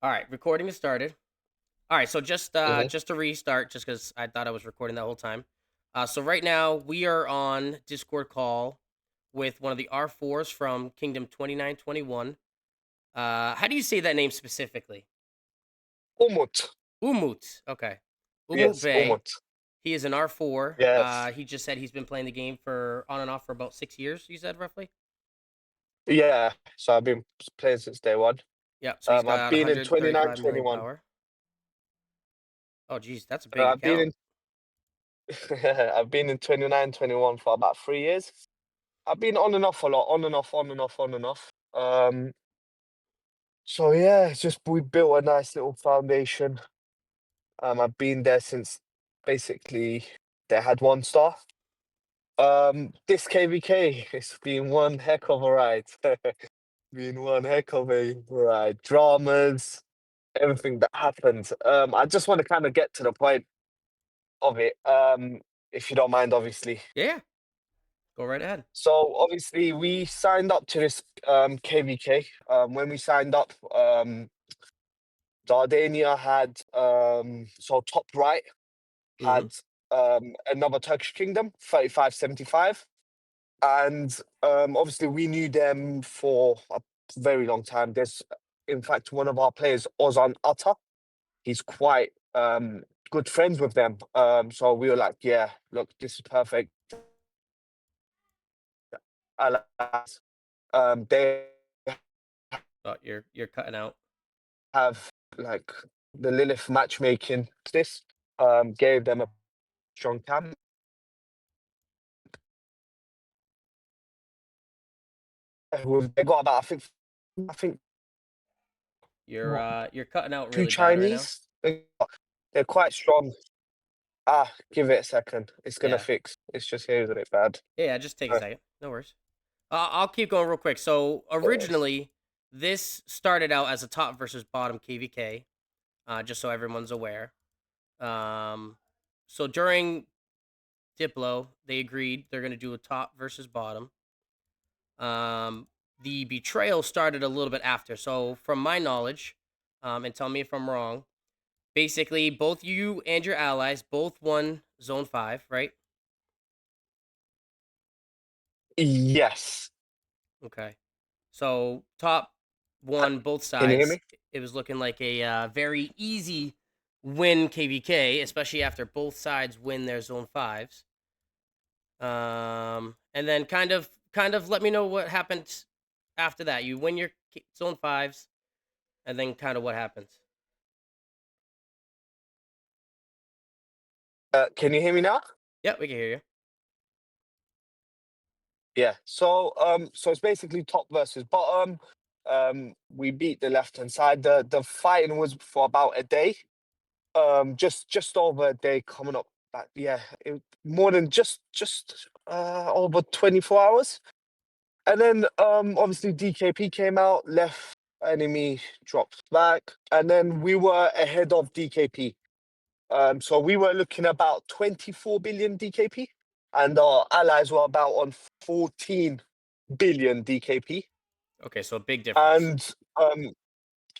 All right, recording is started. All right, so just Mhm. just to restart, just because I thought I was recording that whole time. So right now we are on Discord call with one of the R4s from Kingdom 2921. How do you say that name specifically? Umut. Umut. Okay, Umut Yes, Bey. Umut. He is an R4. Yes. He just said he's been playing the game for on and off for about 6 years. You said roughly. Yeah. So I've been playing since day one. Yeah. So he's I've got been in 29, 135 million 21. power. Oh, geez, that's a big I've been account. in I've been in 29, 21 for about 3 years. I've been on and off a lot, on and off, on and off, on and off. So yeah, it's just we built a nice little foundation. I've been there since basically they had 1 star. This KVK, it's been one heck of a ride. Been one heck of a ride. Dramas, everything that happened. I just want to kind of get to the point of it, if you don't mind, obviously. Yeah, yeah. Go right ahead. So obviously we signed up to this KVK. When we signed up, Dardania had so top right Hmm. had another Turkish kingdom, 3575. And obviously we knew them for a very long time. There's in fact one of our players, Ozan Ata. He's quite good friends with them. So we were like, yeah, look, this is perfect. Allies. They Oh, you're cutting out. have like the Lilith matchmaking. This gave them a strong camp. They got about I think what, You're cutting out two really bad right now. Chinese. They're quite strong. Give it a second. It's gonna Yeah. fix. It's just here is a bit bad. Yeah, yeah, just take a Uh, second. No worries. I'll keep going real quick. So yes. originally, this started out as a top versus bottom KVK, just so everyone's aware. Um, so during Diplo, they agreed they're going to do a top versus bottom. Um, the betrayal started a little bit after. So from my knowledge, and tell me if I'm wrong. Basically, both you and your allies both won Zone 5, right? Yes. Okay. So top Uh, one, both Can you hear sides. me? It was looking like a very easy win KVK, especially after both sides win their zone fives. And then kind of let me know what happened after that. You win your zone fives, and then kind of what happens. Can you hear me now? Yep, we can hear you. Yeah. So it's basically top versus bottom. We beat the left hand side. The fighting was for about a day. Just over a day coming up. Yeah, more than just over 24 hours. And then obviously DKP came out, left enemy dropped back, and then we were ahead of DKP. So we were looking about 24 billion DKP, and our allies were about on 14 billion DKP. Okay, so a big difference. And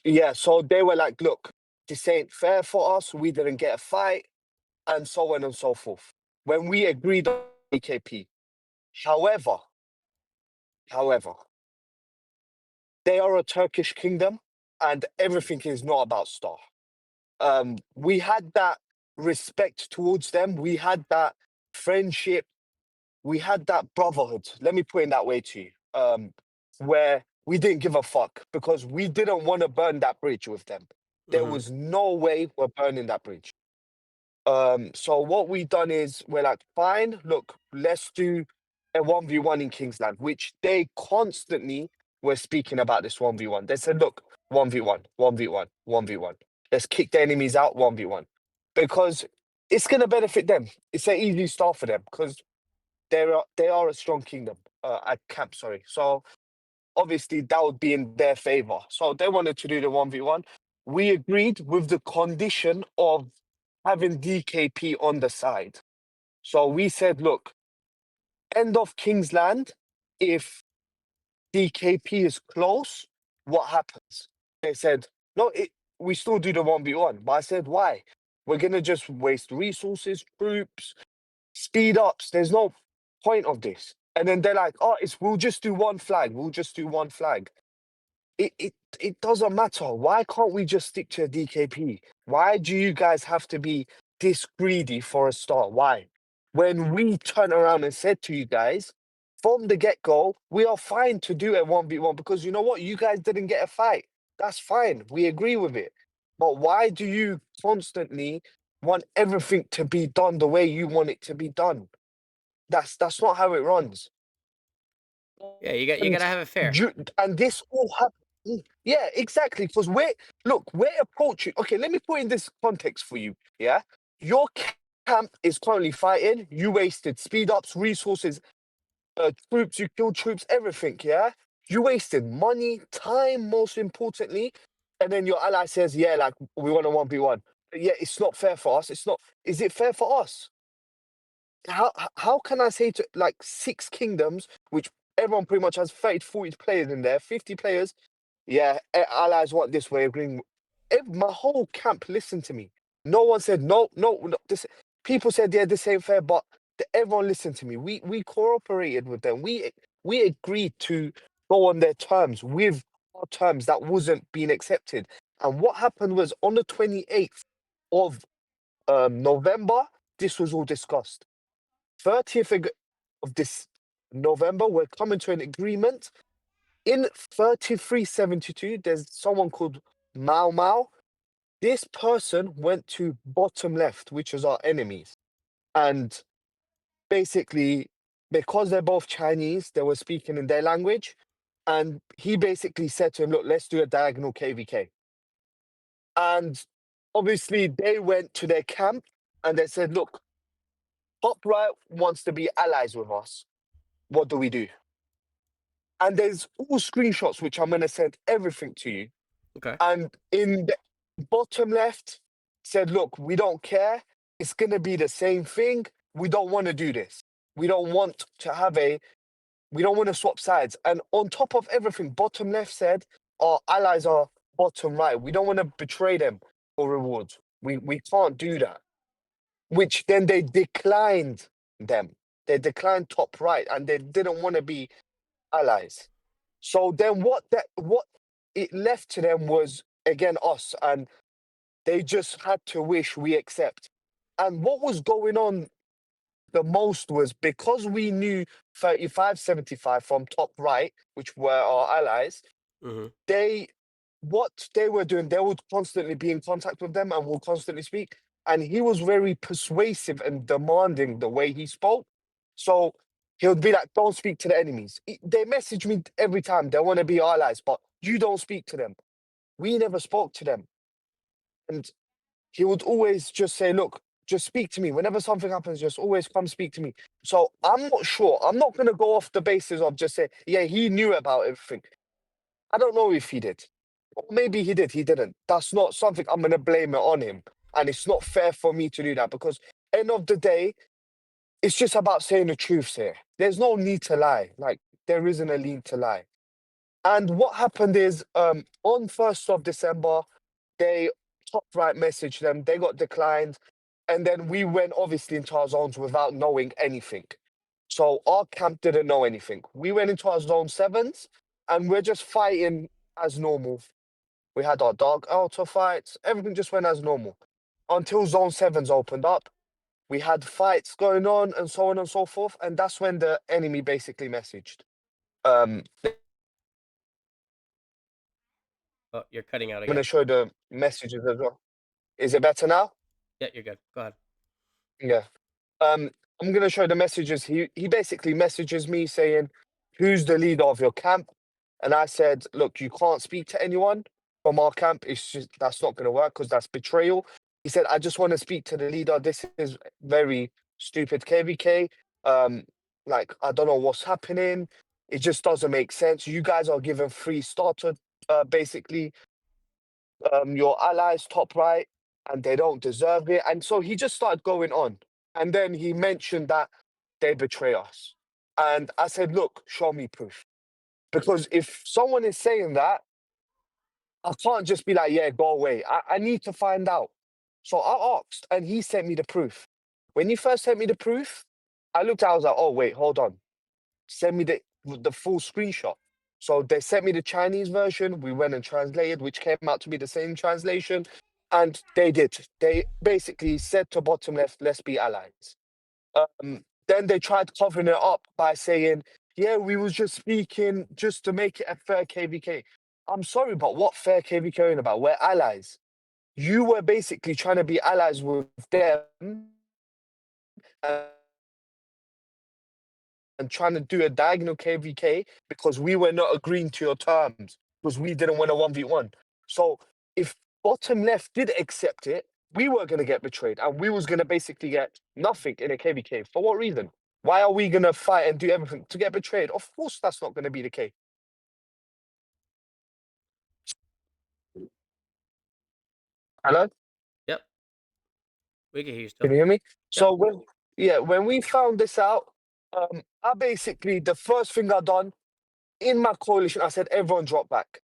yeah, so they were like, look, this ain't fair for us. We didn't get a fight, and so on and so forth. When we agreed on DKP. However, however, they are a Turkish kingdom, and everything is not about Star. We had that respect towards them. We had that friendship. We had that brotherhood. Let me put it that way to you. Where we didn't give a fuck because we didn't want to burn that bridge with them. There Hmm. was no way we're burning that bridge. So what we done is we're like, fine, look, let's do a 1v1 in Kingsland, which they constantly were speaking about this 1v1. They said, look, 1v1, 1v1, 1v1. Let's kick the enemies out 1v1. Because it's gonna benefit them. It's an easy start for them because they are a strong kingdom at camp, sorry. So obviously that would be in their favor. So they wanted to do the 1v1. We agreed with the condition of having DKP on the side. So we said, look, end of Kingsland, if DKP is close, what happens? They said, no, we still do the 1v1. But I said, why? We're gonna just waste resources, troops, speed ups. There's no point of this. And then they're like, oh, it's we'll just do one flag. We'll just do one flag. It doesn't matter. Why can't we just stick to a DKP? Why do you guys have to be this greedy for a start? Why? When we turn around and said to you guys from the get-go, we are fine to do a 1v1 because you know what? You guys didn't get a fight. That's fine. We agree with it. But why do you constantly want everything to be done the way you want it to be done? That's not how it runs. Yeah, you And gotta have it fair. and this all happened. Yeah, exactly. Because we're approaching. Okay, let me put in this context for you. Yeah, your camp is currently fighting. You wasted speed ups, resources, troops. You killed troops, everything. Yeah, you wasted money, time, most importantly. And then your ally says, "Yeah, like we want a 1v1." Yeah, it's not fair for us. It's not. Is it fair for us? How can I say to like six kingdoms, which everyone pretty much has 30 to 40 players in there, 50 players? Yeah, allies want this way, agreeing. My whole camp listened to me. No one said no, no, no. This people said yeah, this ain't fair, but everyone listened to me. We cooperated with them. We agreed to go on their terms with our terms that wasn't being accepted. And what happened was on the 28th of November, this was all discussed. 30th of this November, we're coming to an agreement. In 3372, there's someone called Mao Mao. This person went to bottom left, which is our enemies. And basically, because they're both Chinese, they were speaking in their language. And he basically said to him, look, let's do a diagonal KVK. And obviously, they went to their camp and they said, look, top right wants to be allies with us. What do we do? And there's all screenshots which I'm gonna send everything to you. Okay. And in the bottom left said, look, we don't care. It's gonna be the same thing. We don't want to do this. We don't want to have a. We don't want to swap sides. And on top of everything, bottom left said our allies are bottom right. We don't want to betray them for rewards. We can't do that. Which then they declined them. They declined top right, and they didn't want to be allies. So then what it left to them was again us, and they just had to wish we accept. And what was going on the most was because we knew 3575 from top right, which were our allies, Hmm. they what they were doing, they would constantly be in contact with them and will constantly speak. And he was very persuasive and demanding the way he spoke. So he would be like, don't speak to the enemies. They message me every time. They want to be allies, but you don't speak to them. We never spoke to them. And he would always just say, look, just speak to me. Whenever something happens, just always come speak to me. So I'm not sure. I'm not going to go off the basis of just say, yeah, he knew about everything. I don't know if he did. Or maybe he did, he didn't. That's not something I'm gonna blame it on him. And it's not fair for me to do that because end of the day, it's just about saying the truth here. There's no need to lie. Like there isn't a need to lie. And what happened is on 1st of December, they top right messaged them, they got declined, and then we went obviously into our zones without knowing anything. So our camp didn't know anything. We went into our zone sevens and we're just fighting as normal. We had our dog auto fights, everything just went as normal. Until zone sevens opened up. We had fights going on and so on and so forth. And that's when the enemy basically messaged. I'm Oh, you're cutting out gonna again. show the messages as well. Is it better now? Yeah, you're good. Go ahead. Yeah. Um, I'm gonna show the messages. He basically messages me saying, "Who's the leader of your camp?" And I said, "Look, you can't speak to anyone from our camp. It's just that's not gonna work because that's betrayal." He said, "I just want to speak to the leader. This is very stupid, KVK. Um, like I don't know what's happening. It just doesn't make sense. You guys are given free starter, basically your allies top right and they don't deserve it." And so he just started going on. And then he mentioned that they betray us. And I said, look, show me proof. Because if someone is saying that, I can't just be like, yeah, go away. I need to find out. So I asked, and he sent me the proof. When he first sent me the proof, I looked at, I was like, oh wait, hold on. Send me the full screenshot. So they sent me the Chinese version. We went and translated, which came out to be the same translation. And they did. They basically said to bottom left, let's be allies. Then they tried covering it up by saying, yeah, we was just speaking just to make it a fair KVK. I'm sorry, but what fair KVK about? We're allies. You were basically trying to be allies with them and trying to do a diagonal KVK because we were not agreeing to your terms because we didn't win a 1v1. So if bottom left did accept it, we were going to get betrayed and we was going to basically get nothing in a KVK. For what reason? Why are we going to fight and do everything to get betrayed? Of course, that's not going to be the case. Hello? Yep, we can hear you Can still. you hear me? Yep. So when we found this out, I basically, the first thing I done in my coalition, I said, everyone drop back.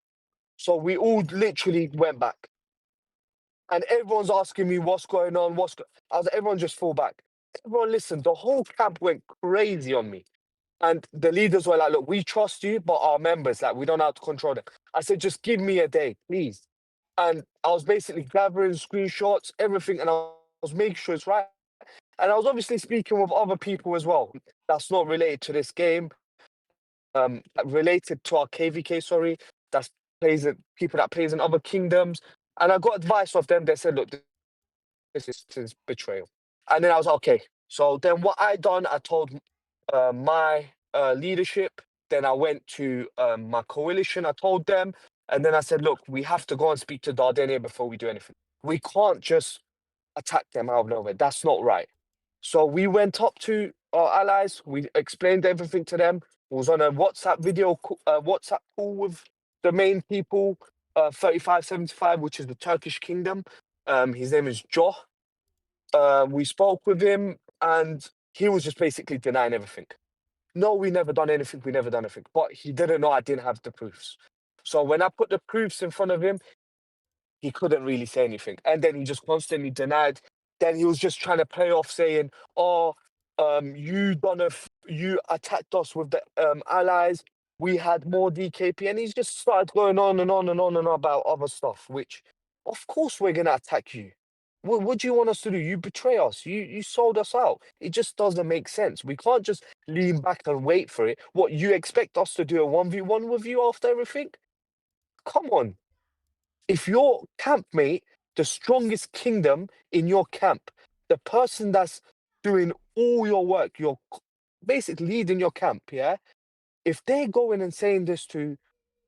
So we all literally went back. And everyone's asking me what's going on, I was like, everyone just fall back. Everyone listened, the whole camp went crazy on me. And the leaders were like, look, we trust you, but our members, like, we don't know how to control them. I said, just give me a day, please. And I was basically gathering screenshots, everything, and I was making sure it's right. And I was obviously speaking with other people as well. That's not related to this game, related to our KVK, sorry. That's plays in people that plays in other kingdoms. And I got advice of them. They said, look, this is betrayal. And then I was like, okay. So then what I done, I told my leadership. Then I went to my coalition. I told them, and then I said, look, we have to go and speak to Dardania before we do anything. We can't just attack them out of nowhere. That's not right. So we went up to our allies. We explained everything to them. We was on a WhatsApp call with the main people, 3575, which is the Turkish kingdom. His name is Joh. We spoke with him, and he was just basically denying everything. No, we never done anything. We never done anything. But he didn't know I didn't have the proofs. So when I put the proofs in front of him, he couldn't really say anything. And then he just constantly denied. Then he was just trying to play off saying, oh, you attacked us with the allies. We had more DKP. And he's just started going on and on and on and on about other stuff, which of course we're gonna attack you. What do you want us to do? You betray us. You sold us out. It just doesn't make sense. We can't just lean back and wait for it. What, you expect us to do a 1v1 with you after everything? Come on. If your campmate, the strongest kingdom in your camp, the person that's doing all your work, you're basically leading your camp, yeah? If they're going and saying this to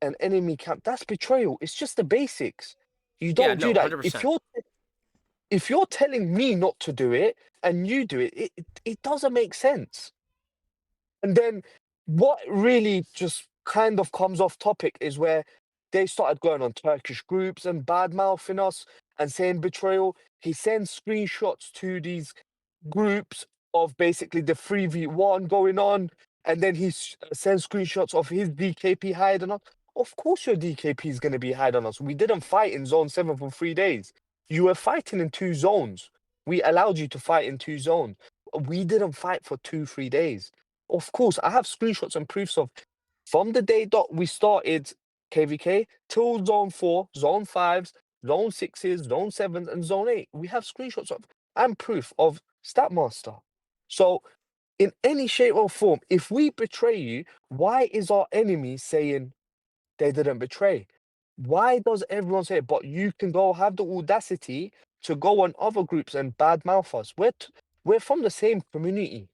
an enemy camp, that's betrayal. It's just the basics. You Yeah, don't no, do that. 100%. If you're telling me not to do it and you do it, it doesn't make sense. And then what really just kind of comes off topic is where they started going on Turkish groups and bad mouthing us and saying betrayal. He sends screenshots to these groups of basically the 3v1 going on, and then he sends screenshots of his DKP hiding us. Of course, your DKP is going to be hiding us. We didn't fight in zone 7 for 3 days. You were fighting in two zones. We allowed you to fight in two zones. We didn't fight for 3 days. Of course, I have screenshots and proofs of from the day dot we started KVK till zone 4, zone 5s, zone 6s, zone 7s, and zone 8. We have screenshots of and proof of Statmaster. So, in any shape or form, if we betray you, why is our enemy saying they didn't betray? Why does everyone say it? But you can go have the audacity to go on other groups and badmouth us. We're from the same community.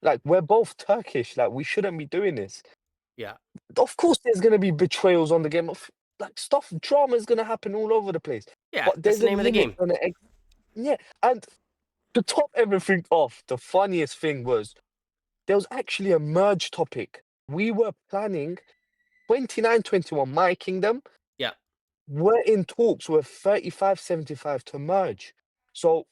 Like, we're both Turkish. Like, we shouldn't be doing this. Yeah. Of course, there's gonna be betrayals on the game. Of like stuff, drama is gonna happen all over the place. Yeah, But that's there's the a name of the limit game. on it. Yeah, and to top everything off, the funniest thing was there was actually a merge topic. We were planning 29-21, my kingdom. Yeah. We're in talks with 35-75 to merge. So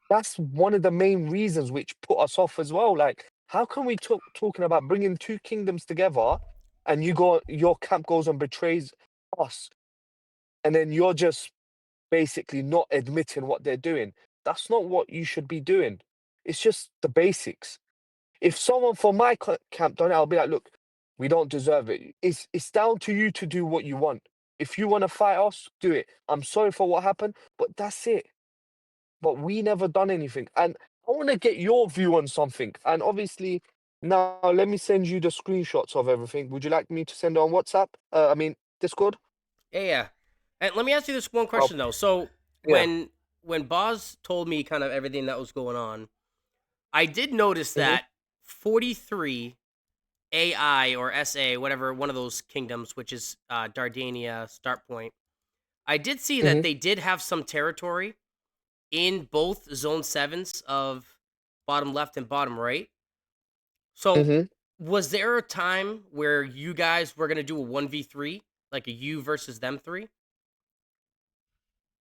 that's one of the main reasons which put us off as well. Like, how can we talking about bringing two kingdoms together, and your camp goes and betrays us? and then you're just basically not admitting what they're doing. That's not what you should be doing. It's just the basics. If someone from my camp done it, I'll be like, look, we don't deserve it. It's down to you to do what you want. If you want to fight us, do it. I'm sorry for what happened, but that's it. But we never done anything. And I want to get your view on something. And obviously, now let me send you the screenshots of everything. Would you like me to send it on WhatsApp? I mean, Discord? Yeah, yeah. And let me ask you this one Oh, question though. So yeah. when Boz told me kind of everything that was going on, I did notice hmm that 43 AI or SA, whatever one of those kingdoms, which is Dardania start point. I did see that hmm they did have some territory in both zone sevens of bottom left and bottom right. So hmm was there a time where you guys were gonna do a 1v3, like a you versus them three?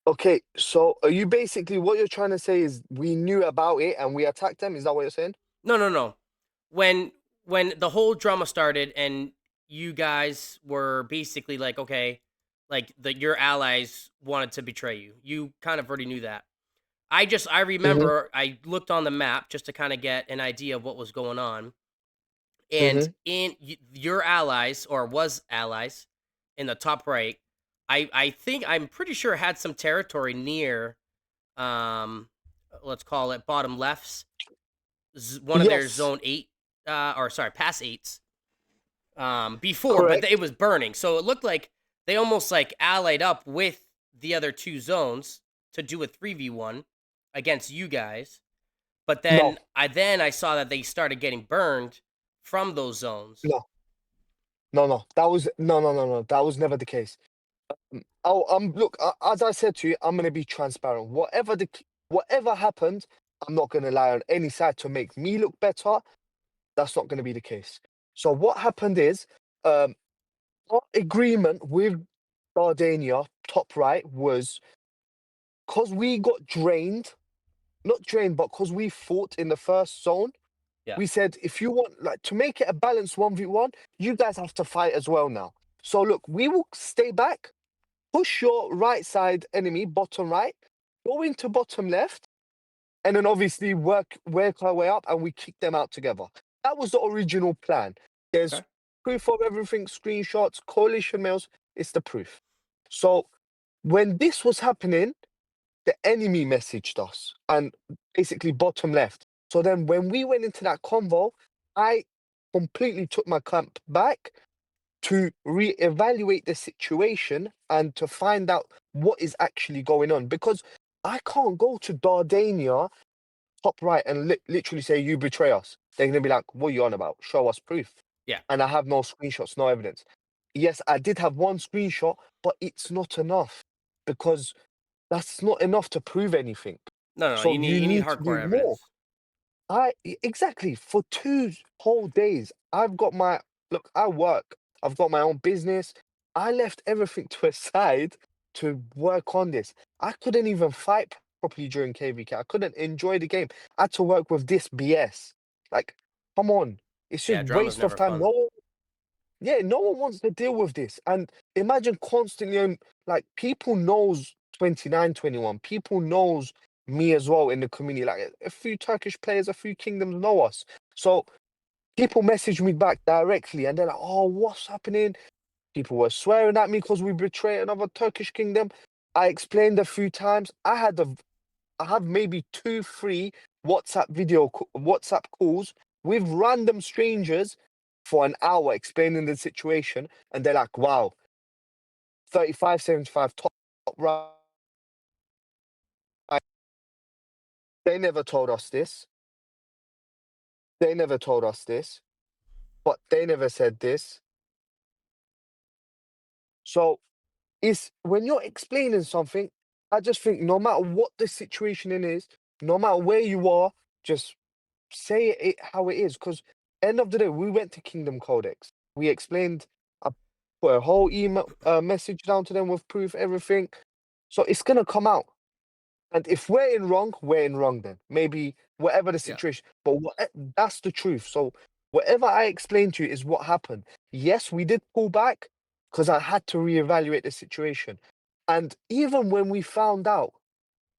Okay, so are you basically what you're trying to say is we knew about it and we attacked them? Is that what you're saying? No, no, no. When when the whole drama started and you guys were basically like, okay, like your allies wanted to betray you. You kind of already knew that. I hmm remember I looked on the map just to kind of get an idea of what was going on. And hmm in your allies or was allies in the top right, I think I'm pretty sure had some territory near let's call it bottom lefts, one of their Yes, zone 8 or sorry, pass 8s before, but it correct. was burning. So it looked like they almost like allied up with the other two zones to do a 3v1 against you guys. But No, then I saw that they started getting burned from those zones. no, no. That was no. That was never the case. Oh, look, as I said to you, I'm gonna be transparent. Whatever happened, I'm not gonna lie on any side to make me look better. That's not gonna be the case. So what happened is, um, our agreement with Dardania, top right, was because we got drained, not drained, but because we fought in the first zone. Yeah. We said if you want like to make it a balanced 1v1, you guys have to fight as well now. So look, we will stay back, push your right side enemy, bottom right, go into bottom left, and then obviously work our way up and we kick them out together. That was the original plan. There's Okay. proof of everything, screenshots, coalition mails, it's the proof. So when this was happening, the enemy messaged us and basically bottom left. So then when we went into that convo, I completely took my camp back to reevaluate the situation and to find out what is actually going on. Because I can't go to Dardania, top right, and literally say, you betray us. They're going to be like, what are you on about? Show us proof. Yeah. And I have no screenshots, no evidence. Yes, I did have one screenshot, but it's not enough because that's not enough to prove anything. No, no, So you you need need to do hardcore more. evidence. Exactly for 2 whole days. I've got my look. I work. I've got my own business. I left everything to a side to work on this. I couldn't even fight properly during KVK. I couldn't enjoy the game. I had to work with this BS. Like, come on, it's just Yeah, drama's waste of never time. fun. No one wants to deal with this. And imagine constantly like people knows 29, 21. People knows me as well in the community. Like a few Turkish players, a few kingdoms know us. So people message me back directly and they're like, oh, what's happening? People were swearing at me because we betray another Turkish kingdom. I explained a few times. I have maybe two, three WhatsApp calls with random strangers for an hour explaining the situation, and they're like, "Wow, 35, 75 top right." They never told us this. They never told us this, but they never said this. So it's when you're explaining something, I just think no matter what the situation in is, no matter where you are, just say it how it is. Because end of the day, we went to Kingdom Codex. We explained, I put a whole email message down to them with proof, everything. So it's gonna come out. And if we're in wrong then. Maybe whatever the Yeah. situation. But that's the truth. So whatever I explained to you is what happened. Yes, we did pull back because I had to reevaluate the situation. And even when we found out,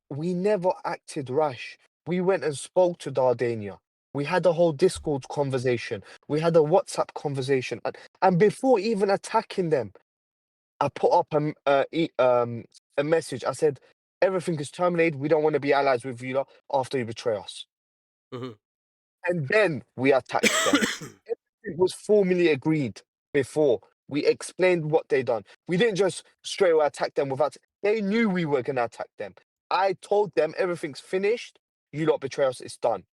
we never acted rash. We went and spoke to Dardania. We had a whole Discord conversation. We had a WhatsApp conversation. And before even attacking them, I put up a message. I said, everything is terminated. We don't want to be allies with you lot after you betray us. Mhm. And then we attacked them. It was formally agreed before. We explained what they done. We didn't just straight away attack them without. They knew we were gonna attack them. I told them everything's finished. You lot betray us. It's done.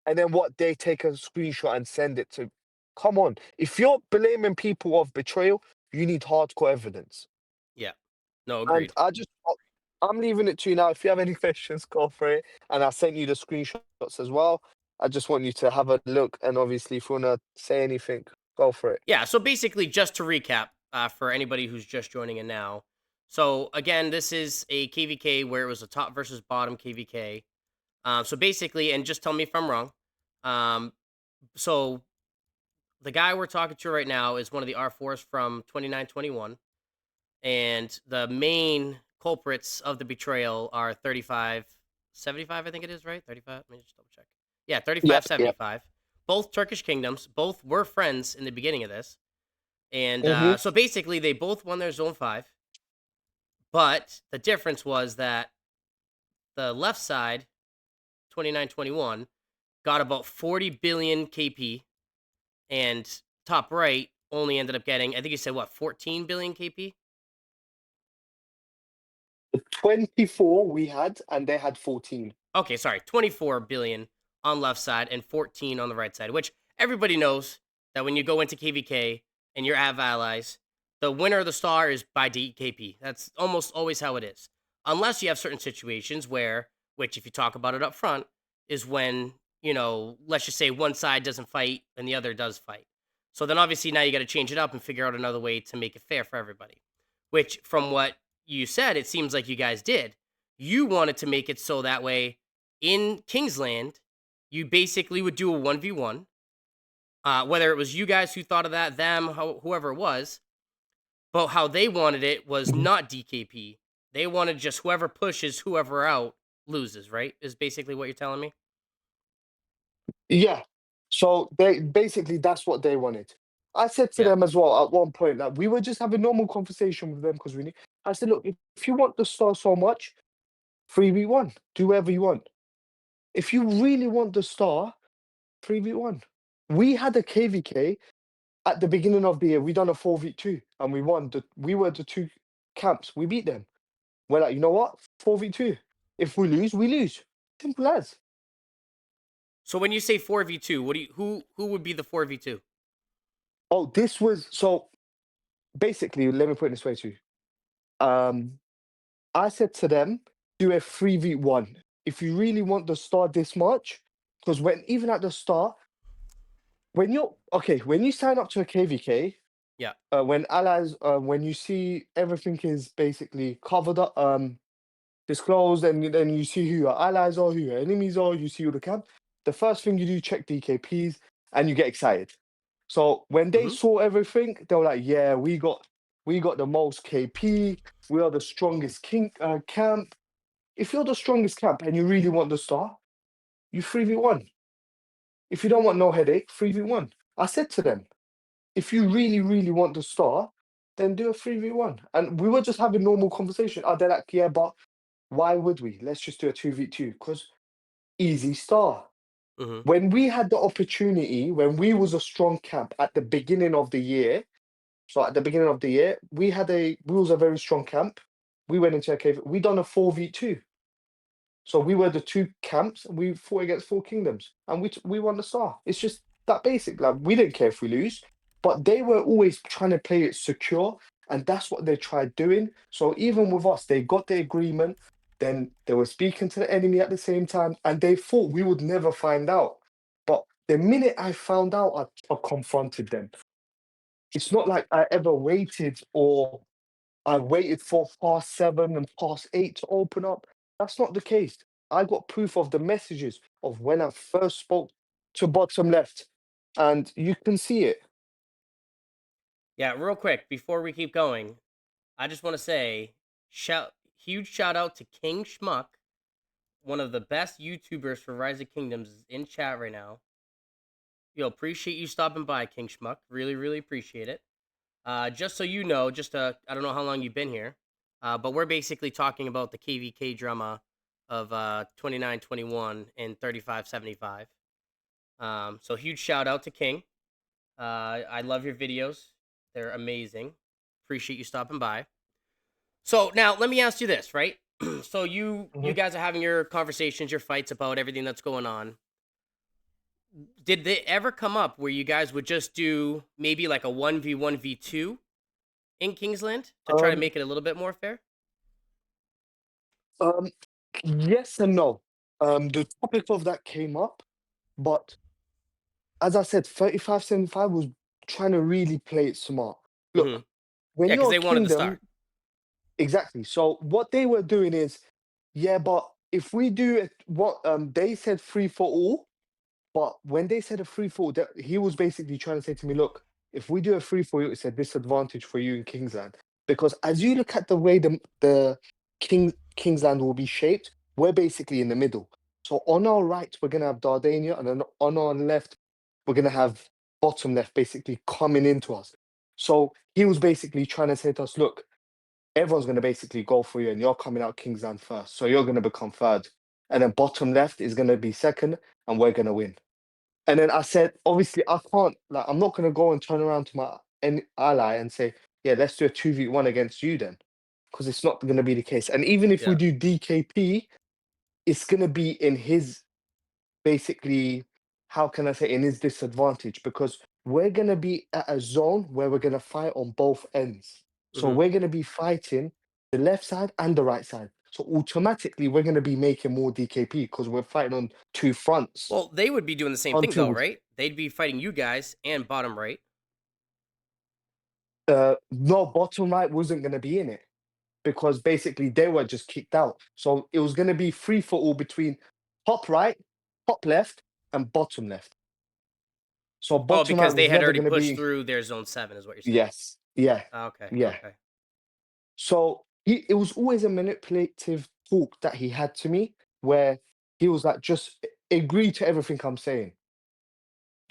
And then what? They take a screenshot and send it to. Come on. If you're blaming people of betrayal, you need hardcore evidence. Yeah. No, And agreed. I'm leaving it to you now. If you have any questions, go for it. And I sent you the screenshots as well. I just want you to have a look. And obviously, if you want to say anything, go for it. Yeah, so basically, just to recap, for anybody who's just joining in now. So again, this is a KVK where it was a top versus bottom KVK. So basically, and just tell me if I'm wrong. Um, so the guy we're talking to right now is one of the R4s from 2921, and the main culprits of the betrayal are 3575, I think it is, right? 35. Let me just double check. Yeah, Yep, yep. 3575. Both Turkish kingdoms. Both were friends in the beginning of this. And Hmm. so basically, they both won their zone five. But the difference was that the left side, 2921, got about 40 billion KP, and top right only ended up getting, I think you said, what, 14 billion KP? The 24 we had, and they had 14. Okay, sorry, 24 billion on left side and 14 on the right side, which everybody knows that when you go into KVK and you have allies, the winner of the star is by DKP. That's almost always how it is. Unless you have certain situations where, which if you talk about it up front, is when, let's just say one side doesn't fight and the other does fight. So then obviously now you got to change it up and figure out another way to make it fair for everybody. Which, from what you said, it seems like you guys did. You wanted to make it so that way in Kingsland, you basically would do a 1v1. Whether it was you guys who thought of that, them, whoever it was, but how they wanted it was Mhm. not DKP. They wanted just whoever pushes whoever out loses, right? Is basically what you're telling me? Yeah. So they basically that's what they wanted. I said to Yeah. them as well at one point that we were just having normal conversation with them because we need. I said, look, if you want the star so much, 3v1, do whatever you want. If you really want the star, 3v1. We had a KVK at the beginning of the year. We done a 4v2 and we won. We were the two camps. We beat them. We're like, you know what? 4v2. If we lose, we lose. Simple as. So when you say 4v2, what do you who would be the 4v2? Oh, this was so basically, let me put it this way to you. Um, I said to them, do a 3v1. If you really want the star this much, because when even at the start, when you sign up to a KVK, Yeah. when allies, when you see everything is basically covered up, disclosed, and then you see who your allies are, who your enemies are, you see all the camp. The first thing you do, check DKPs, and you get excited. So when they Mhm. saw everything, they were like, "Yeah, we got the most KP. We are the strongest camp. If you're the strongest camp and you really want the star, you 3v1. If you don't want no headache, 3v1." I said to them, if you really, really want the star, then do a 3v1. And we were just having normal conversation. They're like, yeah, but why would we? Let's just do a 2v2 because easy star. Mhm. When we had the opportunity, when we was a strong camp at the beginning of the year, so at the beginning of the year, we was a very strong camp. We went into a cave. We done a 4v2. So we were the two camps, and we fought against four kingdoms, and we won the star. It's just that basic. Like we didn't care if we lose, but they were always trying to play it secure, and that's what they tried doing. So even with us, they got the agreement. Then they were speaking to the enemy at the same time, and they thought we would never find out. But the minute I found out, I confronted them. It's not like I ever waited or I waited for past 7 and past 8 to open up. That's not the case. I got proof of the messages of when I first spoke to bottom left, and you can see it. Yeah, real quick before we keep going, I just want to say, huge shout out to King Schmuck, one of the best YouTubers for Rise of Kingdoms, is in chat right now. Yo, appreciate you stopping by, King Schmuck. Really, really appreciate it. Just so you know, I don't know how long you've been here, but we're basically talking about the KVK drama of 2921 and 3575. So huge shout out to King. I love your videos. They're amazing. Appreciate you stopping by. So now let me ask you this, right? So you Mhm. guys are having your conversations, your fights about everything that's going on. Did they ever come up where you guys would just do maybe like a 1v1v2 in Kingsland to try to Um, make it a little bit more fair? um, yes and no. The topic of that came up, but as I said, 3575 was trying to really play it smart. Hmm. Look, when Yeah, because you're a they wanted to kingdom, start. exactly. So what they were doing is, yeah, but if we do it, what they said free for all, but when they said a free for all, he was basically trying to say to me, look, if we do a free for you, it's a disadvantage for you in Kingsland. Because as you look at the way the Kingsland will be shaped, we're basically in the middle. So on our right, we're gonna have Dardania, and then on our left, we're gonna have bottom left basically coming into us. So he was basically trying to say to us, look, everyone's gonna basically go for you, and you're coming out Kingsland first. So you're gonna become third. And then bottom left is gonna be second, and we're gonna win. And then I said, obviously, I can't, like, I'm not going to go and turn around to my ally and say, yeah, let's do a 2v1 against you then. Because it's not going to be the case. And even if we Yeah. do DKP, it's going to be in his, basically, how can I say, in his disadvantage. Because we're going to be at a zone where we're going to fight on both ends. So Hmm. we're going to be fighting the left side and the right side. So automatically, we're going to be making more DKP because we're fighting on two fronts. Well, they would be doing the same On thing though, two right? They'd be fighting you guys and bottom right. no, bottom right wasn't going to be in it because basically they were just kicked out. So it was going to be free for all between top right, top left, and bottom left. So Oh, bottom right because they was had never already going to pushed be. through their zone 7 is what you're saying. Yes, yeah, Okay, yeah. okay. So it was always a manipulative talk that he had to me, where he was like, just agree to everything I'm saying.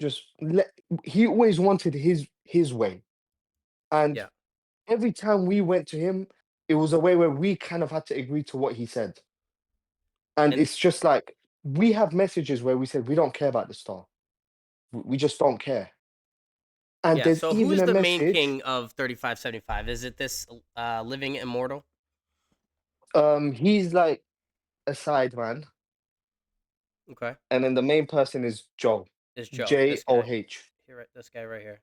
Just let. He always wanted his way, and Yeah. every time we went to him, it was a way where we kind of had to agree to what he said. And And it's just like we have messages where we said we don't care about the star. We just don't care. And yeah, there's so who even is a the main message. king of 3575? Is it this living immortal? He's like a side man, Okay. and then the main person is Joe, Is Joe, this guy. Joh. Here, this guy right here.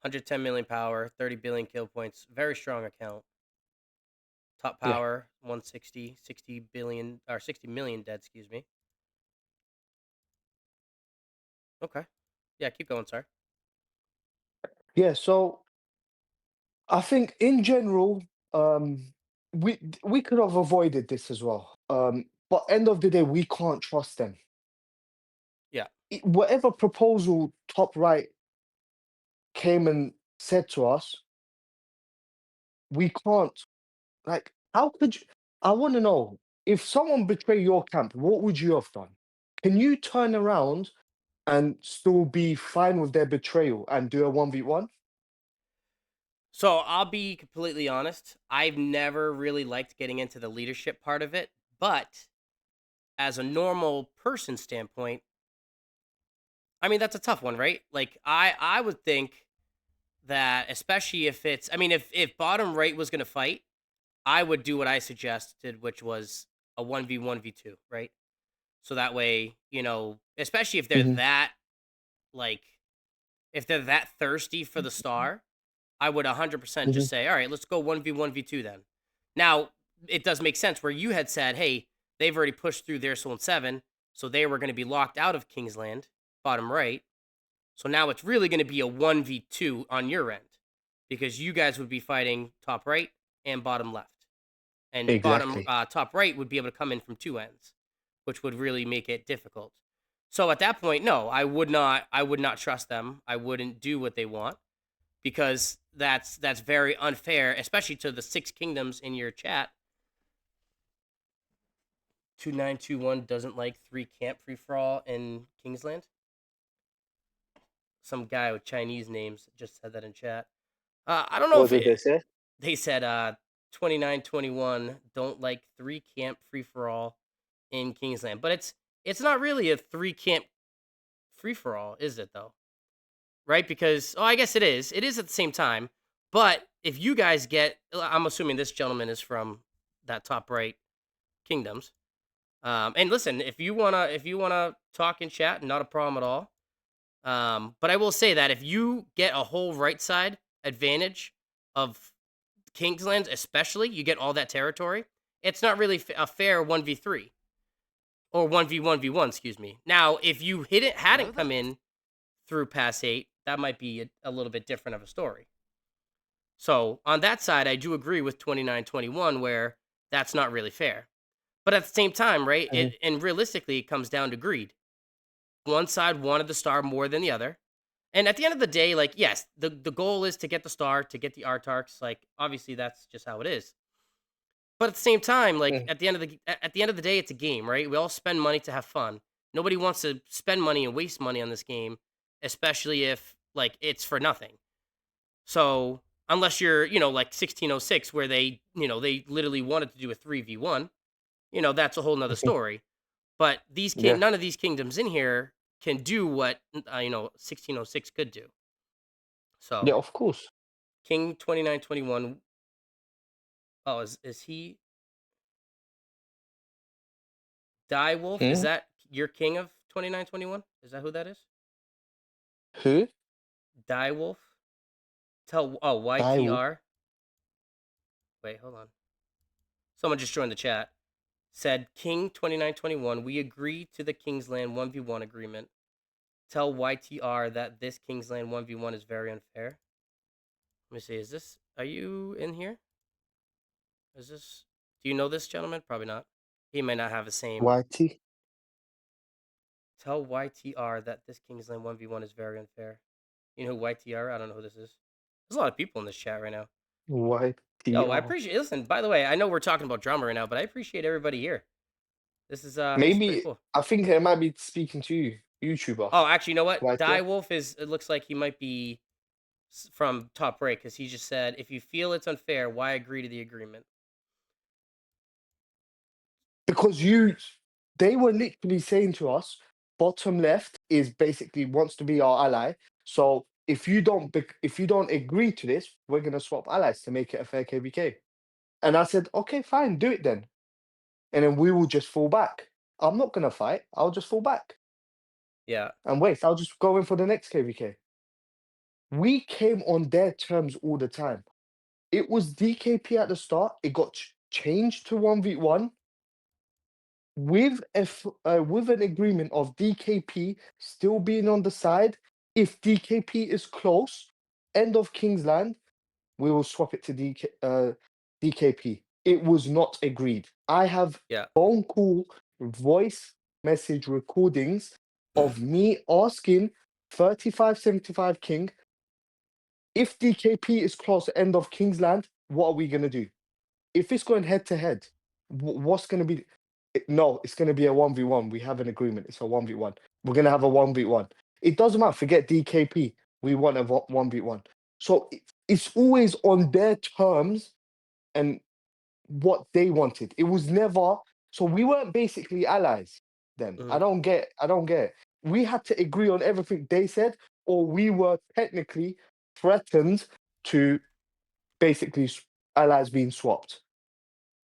110 million power, 30 billion kill points. Very strong account. Top Yeah, power, 160, 60 billion, or 60 million dead, excuse me. Okay. Yeah, keep going, sir. yeah. So I think in general, um, we could have avoided this as well. But end of the day, we can't trust them. Yeah. Whatever proposal top right came and said to us, we can't. Like, how could you? I want to know if someone betrayed your camp, what would you have done? Can you turn around and still be fine with their betrayal and do a 1v1? So I'll be completely honest. I've never really liked getting into the leadership part of it, but as a normal person standpoint, I mean that's a tough one, right? Like I would think that especially if it's I mean if bottom right was going to fight, I would do what I suggested, which was a 1v1v2, right? So that way, especially if they're Hmm. that like if they're that thirsty for the star, I would 100% Hmm. just say, "All right, let's go 1v1v2 then." Now, it does make sense where you had said, "Hey, they've already pushed through their Zone 7, so they were going to be locked out of Kingsland, bottom right. So now it's really going to be a 1v2 on your end because you guys would be fighting top right and bottom left. And bottom Exactly. top right would be able to come in from two ends, which would really make it difficult. So at that point, no, I would not trust them. I wouldn't do what they want because that's very unfair, especially to the six kingdoms in your chat. 2921 doesn't like three camp free for all in Kingsland. Some guy with Chinese names just said that in chat. I don't know What if did they it, say? they said 2921 don't like three camp free for all in Kingsland, but it's not really a three camp free for all, is it though? Right? Because I guess it is. It is at the same time. But if you guys get, I'm assuming this gentleman is from that top right kingdoms. And listen, if you wanna talk in chat, not a problem at all. But I will say that if you get a whole right side advantage of Kingslands, especially, you get all that territory. It's not really a fair 1v3 or 1v1v1, excuse me. Now, if you hadn't come in through pass 8, that might be a little bit different of a story. So, on that side, I do agree with 2921 where that's not really fair. But at the same time, right? Mhm. And realistically, it comes down to greed. One side wanted the star more than the other. And at the end of the day, like, yes, the goal is to get the star, to get the Artarks. Like, obviously, that's just how it is. But at the same time, like Mm. at the end of the day, it's a game, right? We all spend money to have fun. Nobody wants to spend money and waste money on this game, especially if like it's for nothing. So unless you're, like 1606, where they literally wanted to do a 3v1, that's a whole nother Mhm. story. But Yeah. none of these kingdoms in here can do what 1606 could do. Yeah, So of course. King 2921. Oh, is he Die Wolf? Is Hmm? that your king of 2921? Is that who that is? Who? Die Wolf? Daewoo. YTR. Wait, hold on. Someone just joined the chat. Said King 2921, we agree to the Kingsland 1v1 agreement. Tell YTR that this Kingsland 1v1 is very unfair. Let me see. Are you in here? Do you know this gentleman? Probably not. He may not have the same. YT. Tell YTR that this Kingsland 1v1 is very unfair. You know who YTR? I don't know who this is. There's a lot of people in this chat right now. Yo, I YTR. appreciate. Listen, by the way, I know we're talking about drama right now, but I appreciate everybody here. This is pretty Maybe cool. I think it might be speaking to you, YouTuber. Oh, actually, you know what? Die YTR. Wolf is. It looks like he might be from Top Break because he just said, "If you feel it's unfair, why agree to the agreement?" Because they were literally saying to us, bottom left is basically wants to be our ally. So if you don't agree to this, we're gonna swap allies to make it a fair KVK. And I said, okay, fine, do it then. And then we will just fall back. I'm not gonna fight. I'll just fall back Yeah, and wait. I'll just go in for the next KVK. We came on their terms all the time. It was DKP at the start. It got changed to 1v1 with with an agreement of DKP still being on the side. If DKP is close, end of Kingsland, we will swap it to DKP. It was not agreed. I have yeah. phone call, voice message recordings of me asking 3575 King, if DKP is close end of Kingsland, what are we gonna do? If it's going head to head, what's gonna be? No, it's gonna be a 1v1. We have an agreement. It's a 1v1. We're gonna have a 1v1. It doesn't matter. Forget DKP. We want a 1v1. So it's always on their terms and what they wanted. It was never. So we weren't basically allies then. Mhm. I don't get it. We had to agree on everything they said, or we were technically threatened to basically allies being swapped.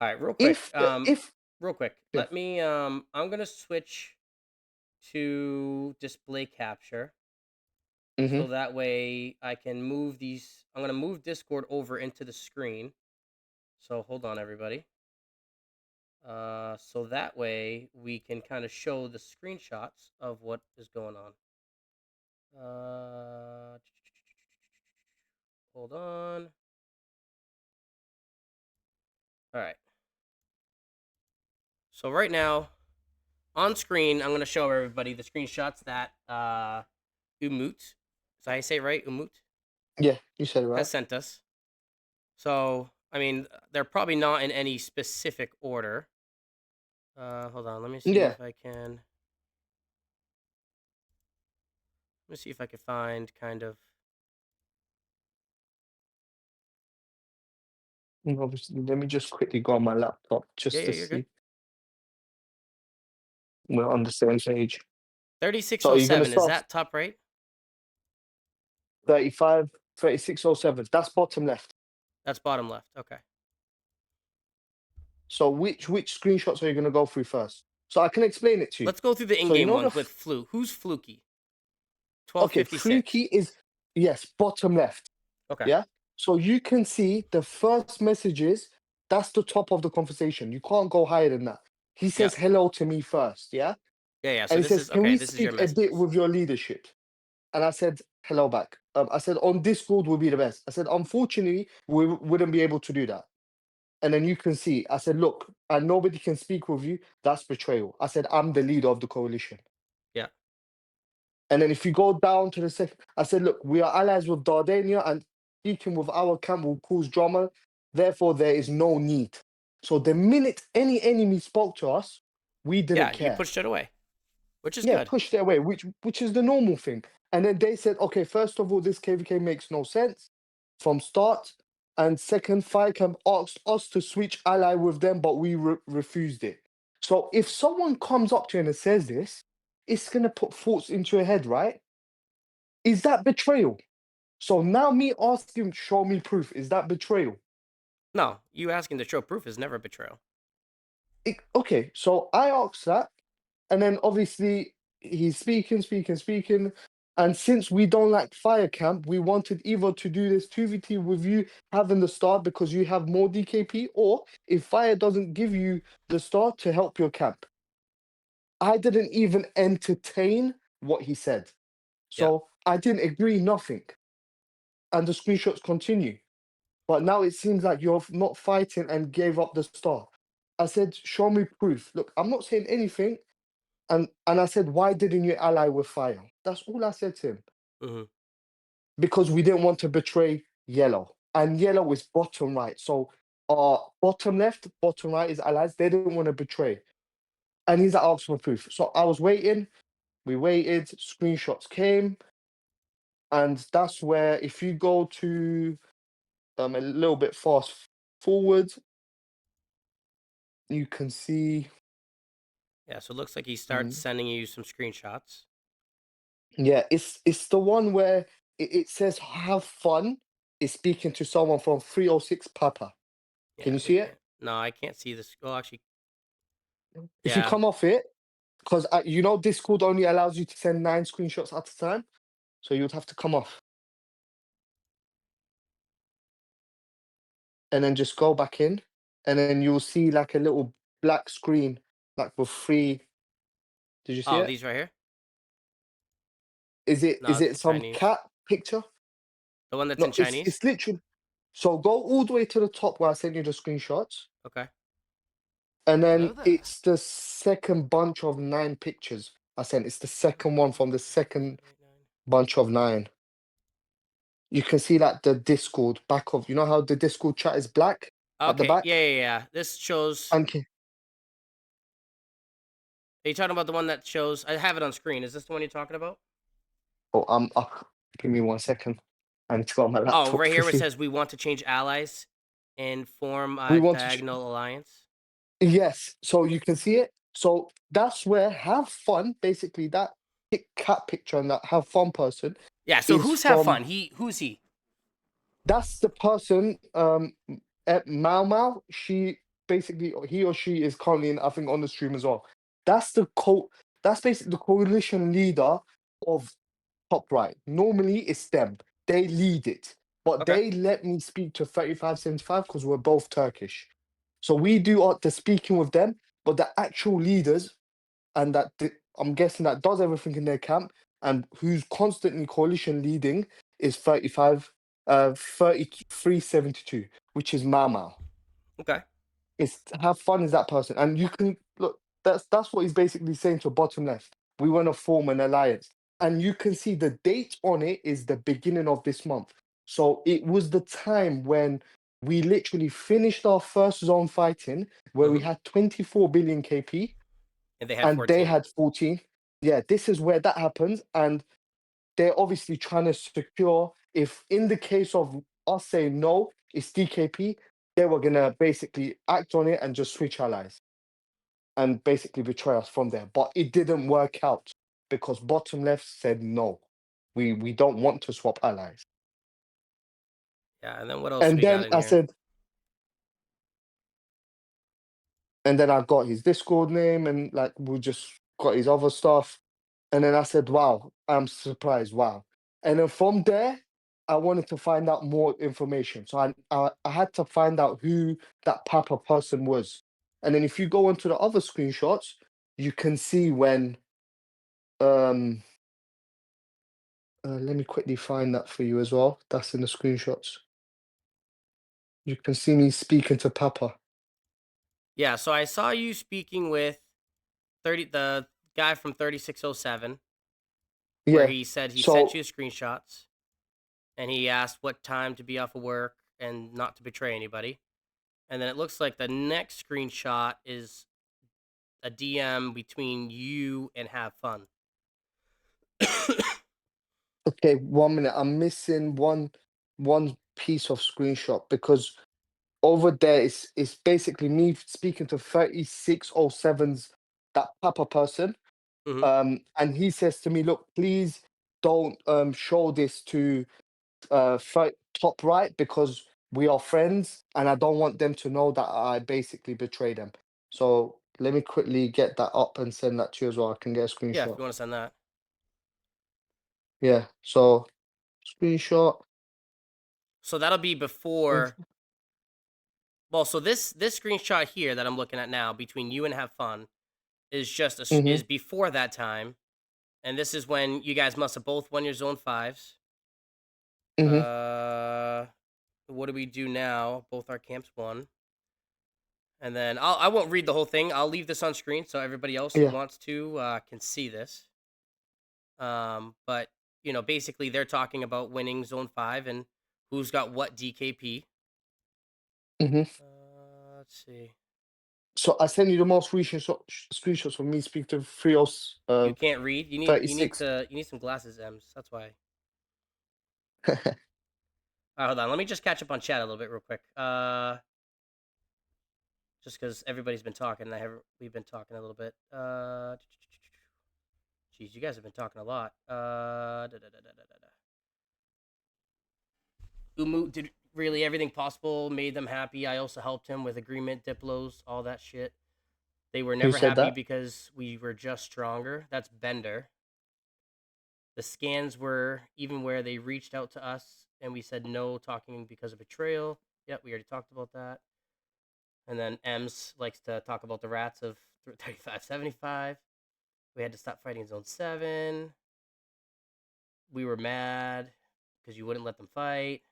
All right, real quick. If the if Real quick. Yeah. Let me. I'm gonna switch to display capture Mhm. so that way I can move these. I'm gonna move Discord over into the screen. So hold on, everybody. So that way we can kind of show the screenshots of what is going on. Uh, hold on. All right. So right now on screen, I'm gonna show everybody the screenshots that Umut. So I say it right, Umut. Yeah, you said it has right. sent us. So, I mean, they're probably not in any specific order. Hold on, let me see Yeah. if I can. Let me see if I can find kind of. And obviously, let me just quickly go on my laptop Yeah, just yeah, to you're good. see we're on the same page. So are you going to 3607, is start that top right? 35, 3607? That's bottom left. That's bottom left. Okay. So which screenshots are you going to go through first? So I can explain it to you. Let's go through the So you in-game know ones with Fluke. Who's Fluky? okay, 1256. Fluky is yes, bottom left. Okay. Yeah. So you can see the first messages, that's the top of the conversation. You can't go higher than that. He Yeah. says hello to me first, yeah? Yeah, yeah. And So he this says, is can okay. we This is your speak a bit messages. with your leadership? And I said, hello back. I said, on Discord would be the best. I said, unfortunately, we wouldn't be able to do that. And then you can see, I said, look, and nobody can speak with you. That's betrayal. I said, I'm the leader of the coalition. Yeah. And then if you go down to the second, I said, look, we are allies with Dardania and speaking with our camp will cause drama. Therefore, there is no need. So the minute any enemy spoke to us, we didn't Yeah. You care. pushed it away, which is Yeah, good. pushed it away, which is the normal thing. And then they said, okay, first of all, this KVK makes no sense from start. And second, FICAM asked us to switch ally with them, but we refused it. So if someone comes up to you and says this, it's gonna put thoughts into your head, right? Is that betrayal? So now me asking, show me proof, is that betrayal? No, you asking to show proof is never betrayal. Okay, so I asked that, and then obviously he's speaking. And since we don't like fire camp, we wanted either to do this 2v2 with you having the star because you have more DKP, or if fire doesn't give you the star to help your camp. I didn't even entertain what he said. Yeah. So I didn't agree nothing. And the screenshots continue. But now it seems like you're not fighting and gave up the star. I said, show me proof. Look, I'm not saying anything. And I said, why didn't you ally with fire? That's all I said to him. Hmm. Because we didn't want to betray yellow. And yellow is bottom right. So bottom left, bottom right is allies. They didn't want to betray. And he's asked for proof. So I was waiting. We waited. Screenshots came. And that's where if you go to a little bit fast forward, you can see. Yeah. So it looks like he starts um, sending you some screenshots. Yeah, it's the one where it says have fun. It's speaking to someone from 306 Papa. Can Yeah. you We see it? can't. No, I can't see this. Well, actually, If you yeah. come off it, because you know Discord only allows you to send 9 screenshots at a time, so you'd have to come off and then just go back in, and then you'll see like a little black screen, like with three. Did you see Oh, it? these right here. Is it No, is it's it in some Chinese. cat picture? The one that's in No, Chinese. it's literally. So go all the way to the top where I sent you the screenshots. Okay. And then Hello there. it's the second bunch of 9 pictures I sent. It's the second one from the second 989. bunch of 9. You can see like the Discord back of, you know how the Discord chat is black at the Okay. Yeah, back? yeah, yeah. This shows. And Are you talking about the one that shows? I have it on screen. Is this the one you're talking about? oh, give me 1 second. I need to go on my Oh, laptop right here where it quickly. says we want to change allies and form We a want to, diagonal alliance. yes. So you can see it. So that's where have fun, basically that cat picture and that have fun person Yeah. So is who's have from. fun? Who's he? That's the person, at Mau Mau. She basically, or he or she is currently, I think, on the stream as well. That's the That's basically the coalition leader of top right. Normally, it's them. They lead it, but Okay. they let me speak to 3575 because we're both Turkish. So we do the speaking with them, but the actual leaders and I'm guessing that does everything in their camp and who's constantly coalition leading is 3372, which is Mama. Okay. It's have fun is that person. And you can look, that's what he's basically saying to bottom left. We want to form an alliance. And you can see the date on it is the beginning of this month. So it was the time when we literally finished our first zone fighting, where we Mm-hmm. had 24 billion KP And they had and they 14. had 14. Yeah, this is where that happens. And they're obviously trying to secure, if in the case of us saying no, it's DKP, they were going to basically act on it and just switch allies and basically betray us from there. But it didn't work out because bottom left said no. We don't want to swap allies. Yeah, and then what else And we got then in I here? said, and then I got his Discord name and like we just got his other stuff. And then I said, wow, I'm surprised. Wow. And then from there, I wanted to find out more information. So I had to find out who that Papa person was. And then if you go onto the other screenshots, you can see when um let me quickly find that for you as well. That's in the screenshots. You can see me speaking to Papa. Yeah, so I saw you speaking with the guy from 3607, where Yeah. he said he sent So you screenshots and he asked what time to be off of work and not to betray anybody. And then it looks like the next screenshot is a DM between you and Have Fun. okay, 1 minute. I'm missing one piece of screenshot because over there it's basically me speaking to 3607's that Papa person. Hmm. And he says to me, look, please don't show this to top right because we are friends and I don't want them to know that I basically betrayed them. So let me quickly get that up and send that to you as well. I can get a Yeah, if screenshot. you want to send that. Yeah. So screenshot. So that'll be before. screenshot. Well, so this screenshot here that I'm looking at now between you and Have Fun is just is Mhm. before that time, and this is when you guys must have both won your zone fives. Mhm. Uh, what do we do now? Both our camps won. And then I won't read the whole thing. I'll leave this on screen so everybody else who Yeah. wants to can see this. But basically they're talking about winning Zone 5 and who's got what DKP. Mhm. Let's see. So I send you the most recent screenshots of me speaking to You can't read. You need 36. to you need some glasses, Ems. That's why. All right, hold on. Let me just catch up on chat a little bit real quick. Just because everybody's been talking, and we've been talking a little bit. Geez, you guys have been talking a lot. Umu did really everything possible, made them happy. I also helped him with agreement, diplos, all that shit. They were Who never said happy that? because we were just stronger. That's Bender. The scans were even where they reached out to us and we said no, talking because of betrayal. Yep, we already talked about that. And then Ems likes to talk about the rats of 3575. We had to stop fighting Zone 7. We were mad because you wouldn't let them fight.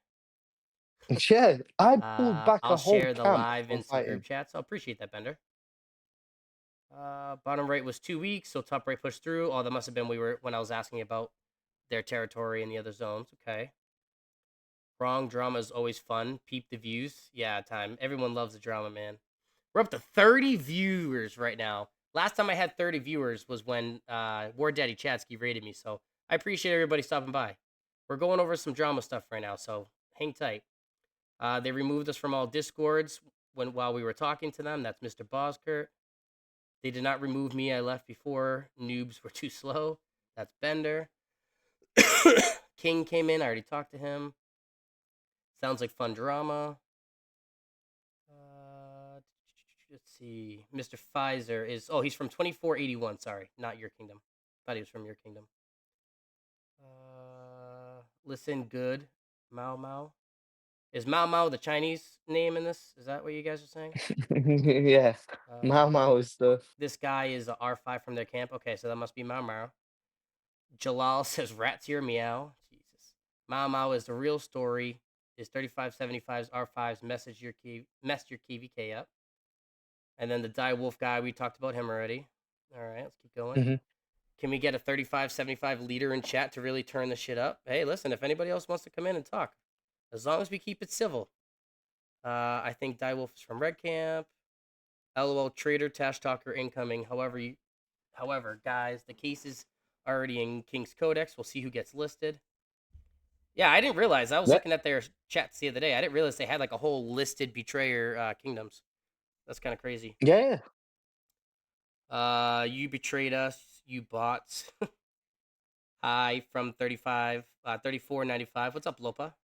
Yeah, I pulled back I'll a whole share the camp live from instant group fighting. chats. I'll appreciate that, Bender. Bottom right was 2 weeks, so top right pushed through. Oh, that must have been when I was asking about their territory and the other zones. Okay. Wrong drama is always fun. Peep the views. Yeah, time. Everyone loves the drama, man. We're up to 30 viewers right now. Last time I had 30 viewers was when War Daddy Chatsky rated me. So I appreciate everybody stopping by. We're going over some drama stuff right now, so hang tight. They removed us from all discords while we were talking to them. That's Mr. Boskert. They did not remove me. I left before. Noobs were too slow. That's Bender. King came in. I already talked to him. Sounds like fun drama. Uh, let's see. Mr. Pfizer is. Oh, he's from 2481. Sorry, not your kingdom. Thought he was from your kingdom. Listen good. Mao Mao. Is Mao Mao the Chinese name in this? Is that what you guys are saying? Yeah. Mama Uh, was the this guy is a R5 from their camp. Okay, so that must be Mao Mao. Jalal says rats here meow. Jesus. Mao Mao is the real story. Is 3575's R5's messed your KVK up. And then the Die Wolf guy, we talked about him already. All right, let's keep going. Mhm. Can we get a 3575 leader in chat to really turn the shit up? Hey, listen, if anybody else wants to come in and talk, As long as we keep it civil. I think Diewolf is from Red Camp. LOL Trader Tash Talker incoming. However, guys, the case is already in King's Codex. We'll see who gets listed. Yeah, I didn't realize. I was Yeah, looking at their chats the other day. I didn't realize they had like a whole listed betrayer kingdoms. That's kind of crazy. yeah. You betrayed us, you bots. Hi from 35, 34.95. What's up, Lopa?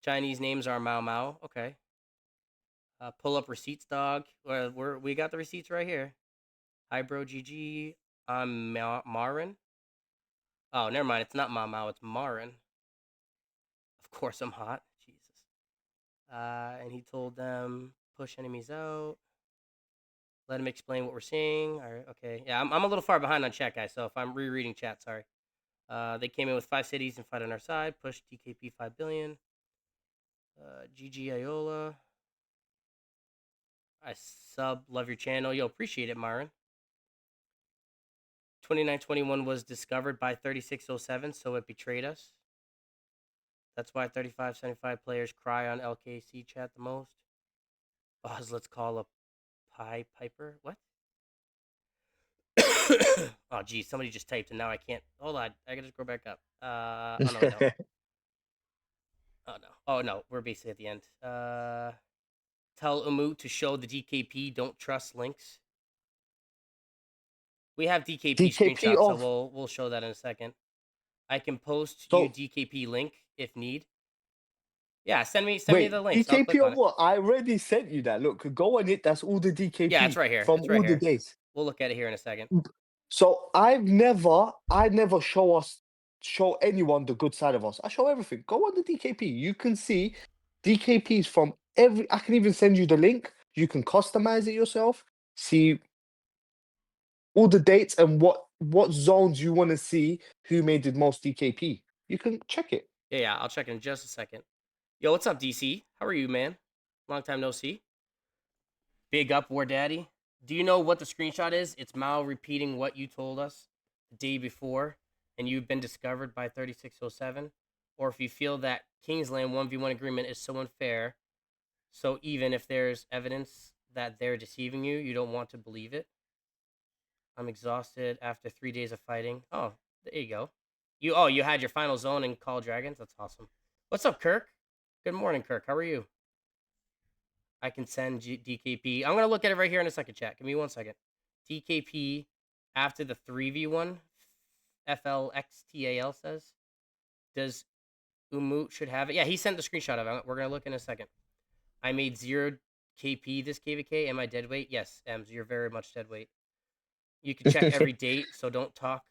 Chinese names are Mao Mao. Okay. Pull up receipts, dog. We got the receipts right here. Hi, bro. GG. I'm Marin. Oh, never mind. It's not Mao Mao. It's Marin. Of course, I'm hot. Jesus. And he told them push enemies out. Let him explain what we're seeing. All right. Okay. Yeah, I'm a little far behind on chat, guys. So if I'm rereading chat, sorry. They came in with 5 cities and fight on our side. Push DKP 5 billion. GG Iola. I love your channel. Yo, appreciate it, Myron. 2921 was discovered by 3607, so it betrayed us. That's why 3575 players cry on LKC chat the most. Boz, let's call a Piper. What? Oh, geez, somebody just typed and now I can't. Hold on, I can just go back up. Oh no, I don't. Oh no. Oh no, we're basically at the end. Tell Umu to show the DKP. Don't trust links. We have DKP DKP screenshots, so of we'll show that in a second. I can post you so DKP link if need. Yeah, send me the wait, links. I'll DKP click on of it. what? I already sent you that. Look, go on it. That's all the Yeah, it's DKP right here. from It's right all the here. days. We'll look at it here in a second. So I never show anyone the good side of us. I show everything. Go on the DKP. You can see DKPs from every. I can even send you the link. You can customize it yourself. See all the dates and what zones you want to see. Who made the most DKP? You can check it. Yeah, I'll check in just a second. Yo, what's up, DC? How are you, man? Long time no see. Big up, War Daddy. Do you know what the screenshot is? It's Mao repeating what you told us the day before, and you've been discovered by 3607. Or if you feel that Kingsland 1v1 agreement is so unfair, so even if there's evidence that they're deceiving you, you don't want to believe it. I'm exhausted after 3 days of fighting. Oh, there you go. You had your final zone in Call Dragons? That's awesome. What's up, Kirk? Good morning, Kirk. How are you? I can send DKP. I'm going to look at it right here in a second, chat. Give me 1 second. DKP after the 3v1, FLXTAL says. Does Umut should have it? Yeah, he sent the screenshot of it. We're going to look in a second. I made 0 KP this KVK. Am I dead weight? Yes, Ems, you're very much dead weight. You can check every date, so don't talk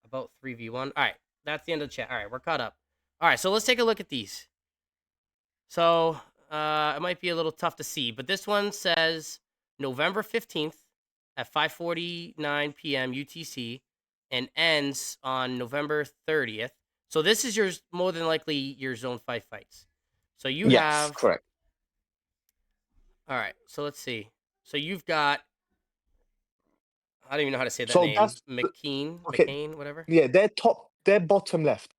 about 3v1. All right, that's the end of the chat. All right, we're caught up. All right, so let's take a look at these. So it might be a little tough to see, but this one says November 15th at 5:49 p.m. UTC and ends on November 30th. So this is more than likely your zone 5 fights. So you Yes, have, correct. all right, so let's see. So you've got, I don't even know how to say that So name, that's okay. McCain, whatever. Yeah, they're bottom left.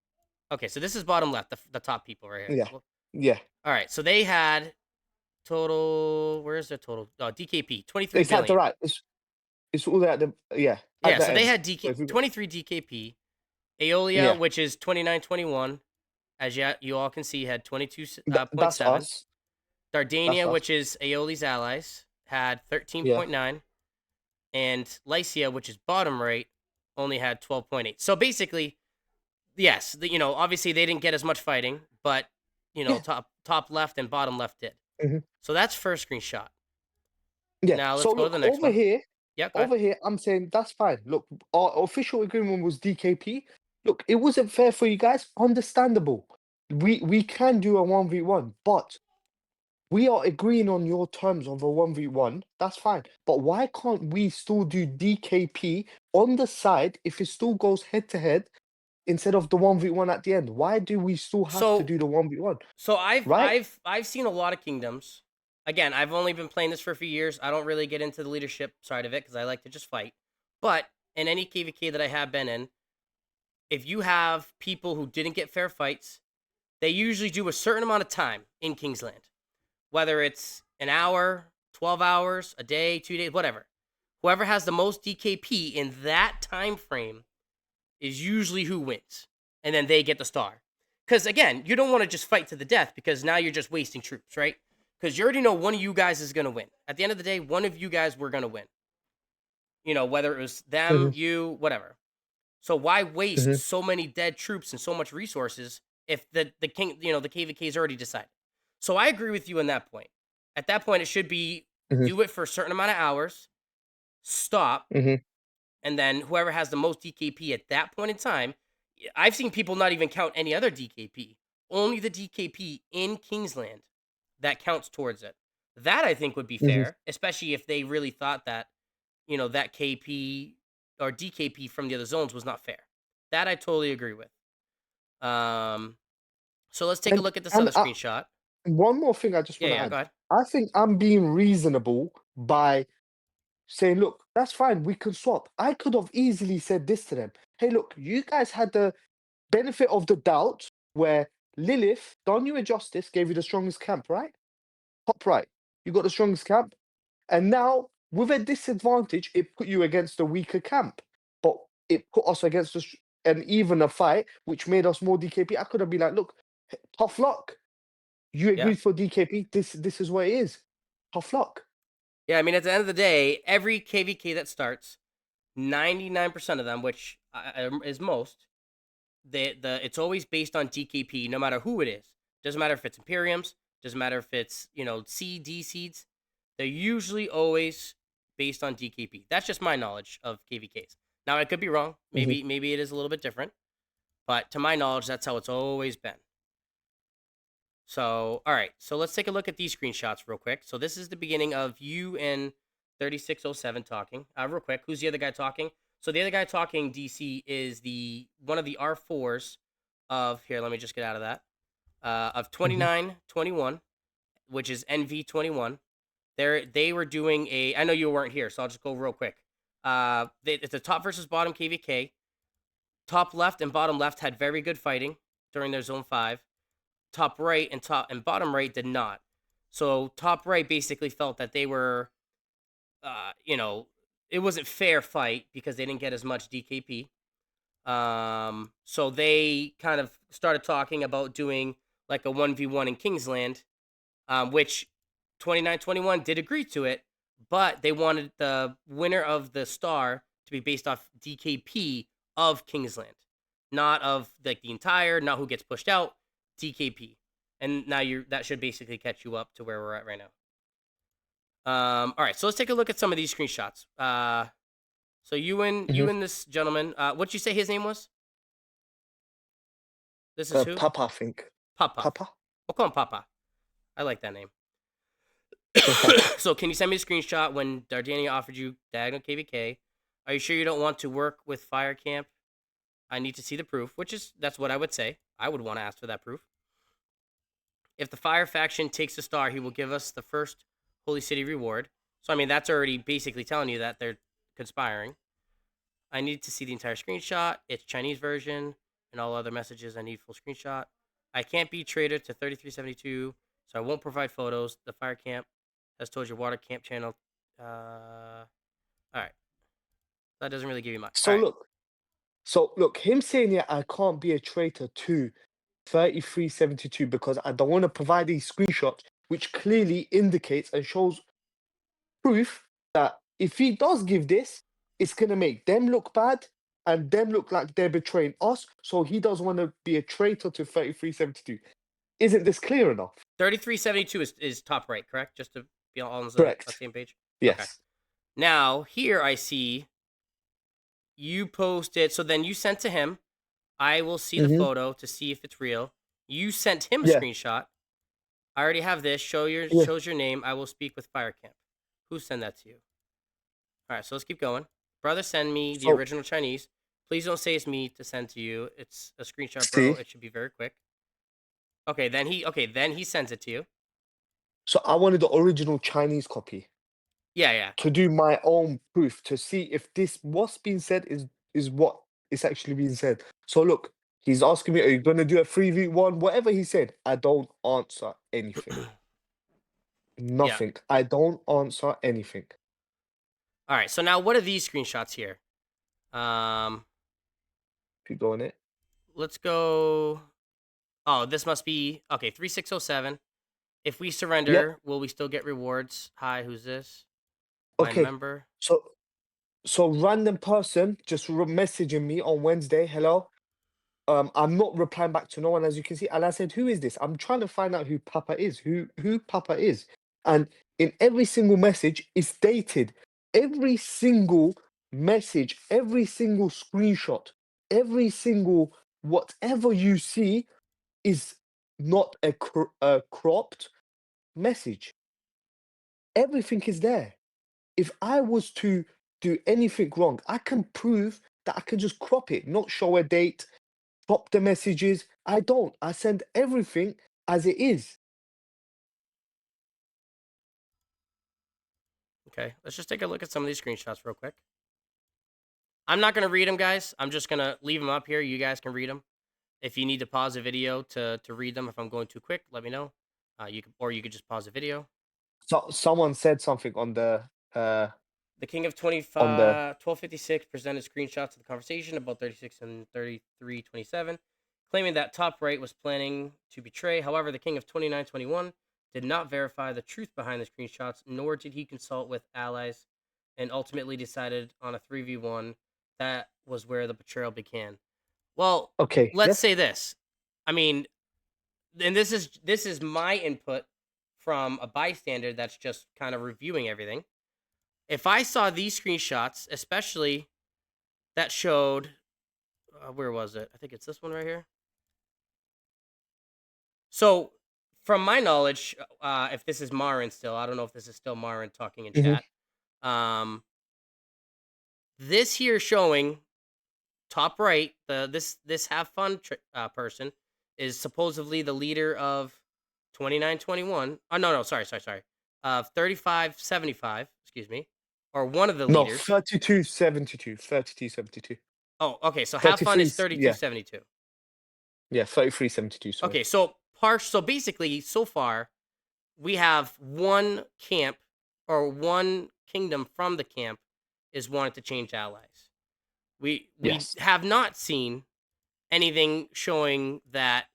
Okay, so this is bottom left, the top people right here. Yeah, Well, yeah. all right, so they had total. Where's their total? Oh, DKP 23 It's at the billion. right. It's all at the yeah at Yeah, the so they end. had So DK if you 23 DKP. Aeolia, yeah, which is 2921, as you all can see, had 22.7. that's us. That's Dardania, us. which is Aeoli's allies, had Yeah. 13.9, and Lycia, which is bottom right, only had 12.8. So basically, yes, obviously they didn't get as much fighting, but Yeah. top left and bottom left did. Mhm. So that's first screenshot. Yeah. Now So let's go to the look next one. Yeah, go ahead. over here. I'm saying that's fine. Look, our official agreement was DKP. Look, it wasn't fair for you guys. Understandable. We can do a 1v1, but we are agreeing on your terms of a 1v1. That's fine. But why can't we still do DKP on the side if it still goes head to head instead of the 1v1 at the end? Why do we still have to So do the 1v1? so I've Right? I've I've seen a lot of kingdoms. Again, I've only been playing this for a few years. I don't really get into the leadership side of it because I like to just fight. But in any KVK that I have been in, if you have people who didn't get fair fights, they usually do a certain amount of time in Kingsland, whether it's an hour, 12 hours, a day, 2 days, whatever. Whoever has the most DKP in that time frame is usually who wins, and then they get the star. Because again, you don't want to just fight to the death because now you're just wasting troops, right? Because you already know one of you guys is going to win. At the end of the day, one of you guys were going to win. Whether it was them, Mhm, you, whatever. So why waste mhm, so many dead troops and so much resources if the king, the KVK is already decided? So I agree with you on that point. At that point, it should be mhm, do it for a certain amount of hours, stop, mhm, and then whoever has the most DKP at that point in time. I've seen people not even count any other DKP, only the DKP in Kingsland that counts towards it. That I think would be mhm. fair, especially if they really thought that that KP or DKP from the other zones was not fair. That I totally agree with. Um, so let's take a And look at this and other screenshot. one more thing I just Yeah, want to yeah, go add. ahead. I think I'm being reasonable by saying, look, that's fine, we can swap. I could have easily said this to them. Hey, look, you guys had the benefit of the doubt where Lilith done you a justice, gave you the strongest camp, right? Top right. You got the strongest camp. And now, with a disadvantage, it put you against a weaker camp. But it put us against an evener fight, which made us more DKP. I could have been like, look, tough luck. You Yeah. agreed for DKP. This is what it is. Tough luck. Yeah, I mean, at the end of the day, every KVK that starts, 99% of them, which is most, it's always based on DKP, no matter who it is. Doesn't matter if it's Imperiums, doesn't matter if it's C D seeds. They're usually always based on DKP. That's just my knowledge of KVKs. Now I could be wrong. Mhm, Maybe it is a little bit different, but to my knowledge, that's how it's always been. So, all right. So let's take a look at these screenshots real quick. So this is the beginning of you and 3607 talking. Real quick, who's the other guy talking? So the other guy talking, DC, is the one of the R4s of here. Let me just get out of that. Of mhm. 2921, which is NV21. They were doing a. I know you weren't here, so I'll just go real quick. It's a top versus bottom KVK. Top left and bottom left had very good fighting during their zone 5. Top right and top and bottom right did not. So top right basically felt that they were, it wasn't fair fight because they didn't get as much DKP. So they kind of started talking about doing like a 1v1 in Kingsland, which 2921 did agree to it, but they wanted the winner of the star to be based off DKP of Kingsland, not of like the entire, not who gets pushed out, DKP. And now that should basically catch you up to where we're at right now. All right, so let's take a look at some of these screenshots. So Mhm. you and this gentleman, what'd you say his name was? This is who? Papa, I think. Papa. Papa? We'll call him Papa. I like that name. Yeah, Papa. So can you send me a screenshot when Dardania offered you diagonal KVK? Are you sure you don't want to work with Fire Camp? I need to see the proof, that's what I would say. I would want to ask for that proof. If the Fire faction takes a star, he will give us the first Holy City reward. So I mean that's already basically telling you that they're conspiring. I need to see the entire screenshot. It's Chinese version and all other messages. I need full screenshot. I can't be traded to 3372, so I won't provide photos. The Fire Camp has told your water camp channel. All right. That doesn't really give you much. All So right. look, him saying, yeah, I can't be a traitor to 3372 because I don't want to provide these screenshots, which clearly indicates and shows proof that if he does give this, it's going to make them look bad and them look like they're betraying us. So he doesn't want to be a traitor to 3372. Isn't this clear enough? 3372 is top right, correct? Just to be all on the Correct. same page. Okay. Yes. Now, here I see you posted. So then you sent to him. I will see the Hmm. photo to see if it's real. You sent him a Yeah. screenshot. I already have this. Yeah. Shows your name. I will speak with Fire Camp. Who sent that to you? All right, so let's keep going. Brother, send me the So original Chinese. Please don't say it's me to send to you. It's a screenshot, bro. see, It should be very quick. Then he sends it to you. so I wanted the original Chinese copy Yeah, yeah. to do my own proof to see if this what's being said is what is actually being said. So look, He's asking me, "Are you gonna do a 3v1?" Whatever he said, I don't answer anything. Yeah. Nothing. I don't answer anything. All right. So now, what are these screenshots here? Um, Keep going it. let's go. Oh, this must be okay. 3607. If we Yep. surrender, will we still get rewards? Hi, who's this? My Okay. member. So random person just messaging me on Wednesday. Hello. I'm not replying back to no one, as you can see. And I said, "Who is this?" I'm trying to find out who Papa is. Who Papa is. And in every single message, it's dated. Every single message, every single screenshot, every single whatever you see is not a cropped message. Everything is there. If I was to do anything wrong, I can prove that I can just crop it, not show a date, crop the messages. I don't. I send everything as it is. Okay. Let's just take a look at some of these screenshots real quick. I'm not gonna read them, guys. I'm just gonna leave them up here. You guys can read them. If you need to pause the video to read them, if I'm going too quick, let me know. You can, or you could just pause the video. So someone said something uh The King of on the 1256 presented screenshots of the conversation about 36 and 3327, claiming that Top Right was planning to betray. However, the King of 2921 did not verify the truth behind the screenshots, nor did he consult with allies, and ultimately decided on a 3v1. That was where the betrayal began. Well, okay, let's yeah. say this. I mean, and this is my input from a bystander that's just kind of reviewing everything. If I saw these screenshots, especially that showed, where was it? I think it's this one right here. So, from my knowledge, if this is Marin still, I don't know if this is still Marin talking in Mhm. chat. Um, this here showing top right, this have fun person is supposedly the leader of 2921. Oh no, no, sorry. 3575, excuse me, or one of the No, leaders. 3272. 3272. Oh, okay. So have fun 33, is yeah. 3272. Yeah, 3372, sorry. Okay, so basically, so far we have one camp or one kingdom from the camp is wanting to change allies. We Yes. have not seen anything showing that.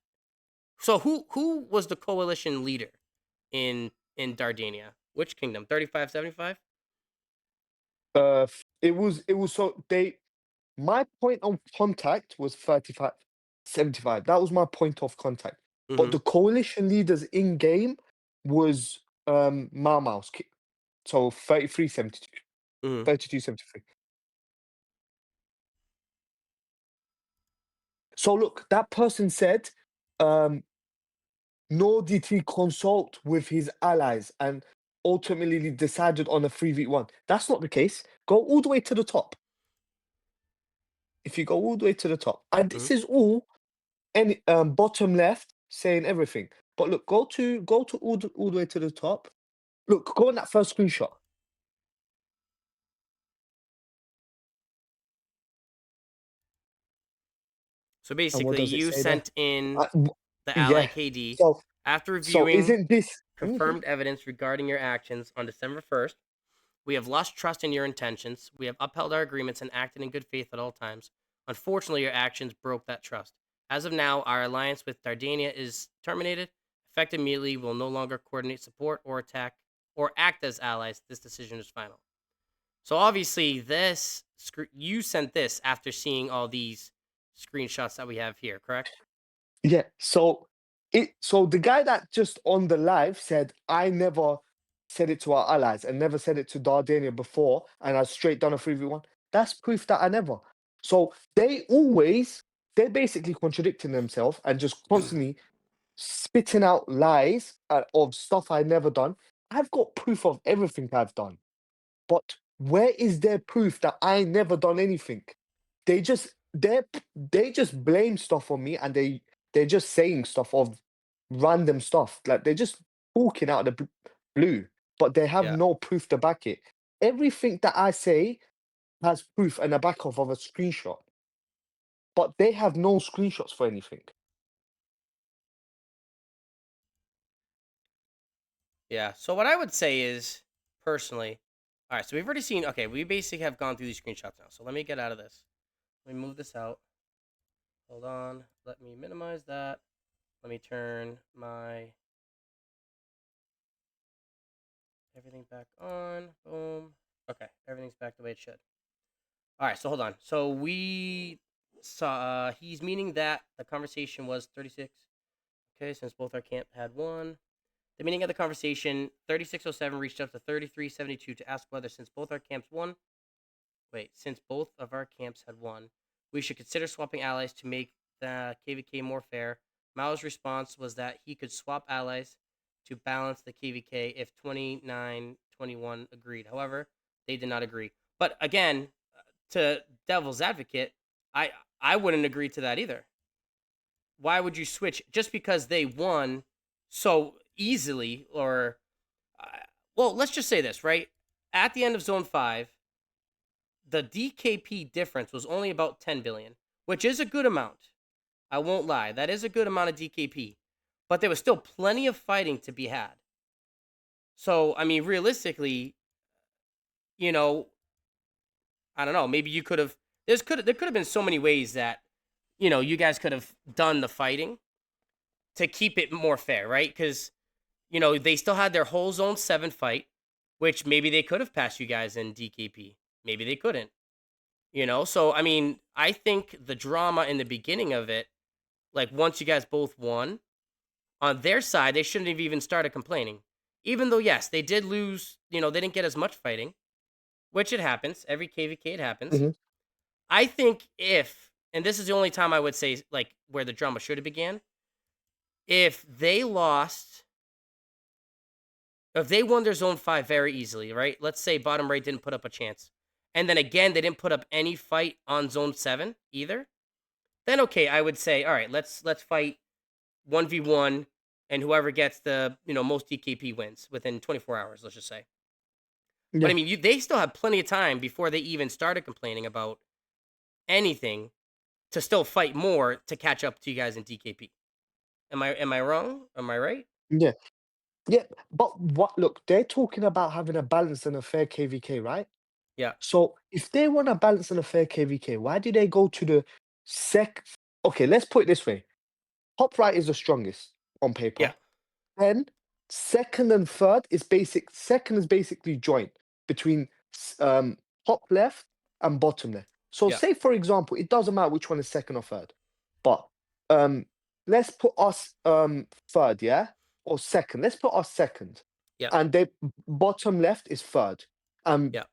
So who was the coalition leader in Dardania? Which kingdom? 3575? It was so they my point of contact was 3575. That was my point of contact. But Mhm. the coalition leaders in game was Mau Mau's so 3372. Mhm. 3273. So look, that person said, um, nor did he consult with his allies and ultimately decided on a 3v1. That's not the case. Go all the way to the top. If you go all the way to the top, and Mhm. this is all any bottom left saying everything. But look, go to all the way to the top. Look, go on that first screenshot. So And what basically, does it you say there? sent in Uh, w- the ally yeah. KD So after so reviewing isn't this? Mhm. confirmed evidence regarding your actions on December 1st. We have lost trust in your intentions. We have upheld our agreements and acted in good faith at all times. Unfortunately, your actions broke that trust. As of now, our alliance with Dardania is terminated. Effective immediately, we'll no longer coordinate support or attack or act as allies. This decision is final. So obviously, you sent this after seeing all these screenshots that we have here, correct? Yeah. So the guy that just on the live said, I never said it to our allies and never said it to Dardania before, and I straight done a 3v1. That's proof that I never. So they're basically contradicting themselves and just constantly spitting out lies of stuff I never done. I've got proof of everything I've done. But where is their proof that I never done anything? They just blame stuff on me, and they're just saying stuff of random stuff. Like they're just talking out of the blue, but they have Yeah. no proof to back it. Everything that I say has proof and a back of a screenshot. but they have no screenshots for anything. Yeah. So what I would say is, personally, all right. So we've already seen. Okay, we basically have gone through these screenshots now. So let me get out of this. Let me move this out. Hold on. Let me minimize that. Let me turn my everything back on. Boom. Okay, everything's back the way it should. All right. So hold on. So we saw. He's meaning that the conversation was 36. Okay, since both our camp had one. The meaning of the conversation, 3607 reached out to 3372 to ask whether, since both of our camps had won, we should consider swapping allies to make the KVK more fair. Mao's response was that he could swap allies to balance the KVK if 2921 agreed. However, they did not agree. But again, to devil's advocate, I wouldn't agree to that either. Why would you switch just because they won so easily? Or uh, well, let's just say this, right? At the end of zone 5, the DKP difference was only about 10 billion, which is a good amount. I won't lie. That is a good amount of DKP. But there was still plenty of fighting to be had. So, I mean, realistically, you know, I don't know, maybe you could have there could have been so many ways that, you guys could have done the fighting to keep it more fair, right? Cuz they still had their whole zone 7 fight, which maybe they could have passed you guys in DKP. Maybe they couldn't. So I mean, I think the drama in the beginning of it, like once you guys both won, on their side, they shouldn't have even started complaining. Even though, yes, they did lose, they didn't get as much fighting, which it happens. Every KVK it happens. Mhm, I think and this is the only time I would say like where the drama should have began, if they lost, if they won their zone 5 very easily, right? Let's say bottom right didn't put up a chance. And then again, they didn't put up any fight on zone 7 either. Then okay, I would say, all right, let's fight 1v1, and whoever gets the most DKP wins within 24 hours. Let's just say. But I yeah. mean, they still have plenty of time before they even started complaining about anything to still fight more to catch up to you guys in DKP. Am I wrong? Am I right? Yeah. Yeah, but what look, they're talking about having a balanced and a fair KVK, right? Yeah. So if they want a balanced and a fair KVK, why do they go to the sec okay, let's put it this way. Top right is the strongest on Yeah. paper. Then second and third is second is basically joint between top left and bottom left. So Yeah. say for example, it doesn't matter which one is second or third, but um let's put us third, yeah? Or second. Let's put us second. Yeah. And they bottom left is third. Um Yeah.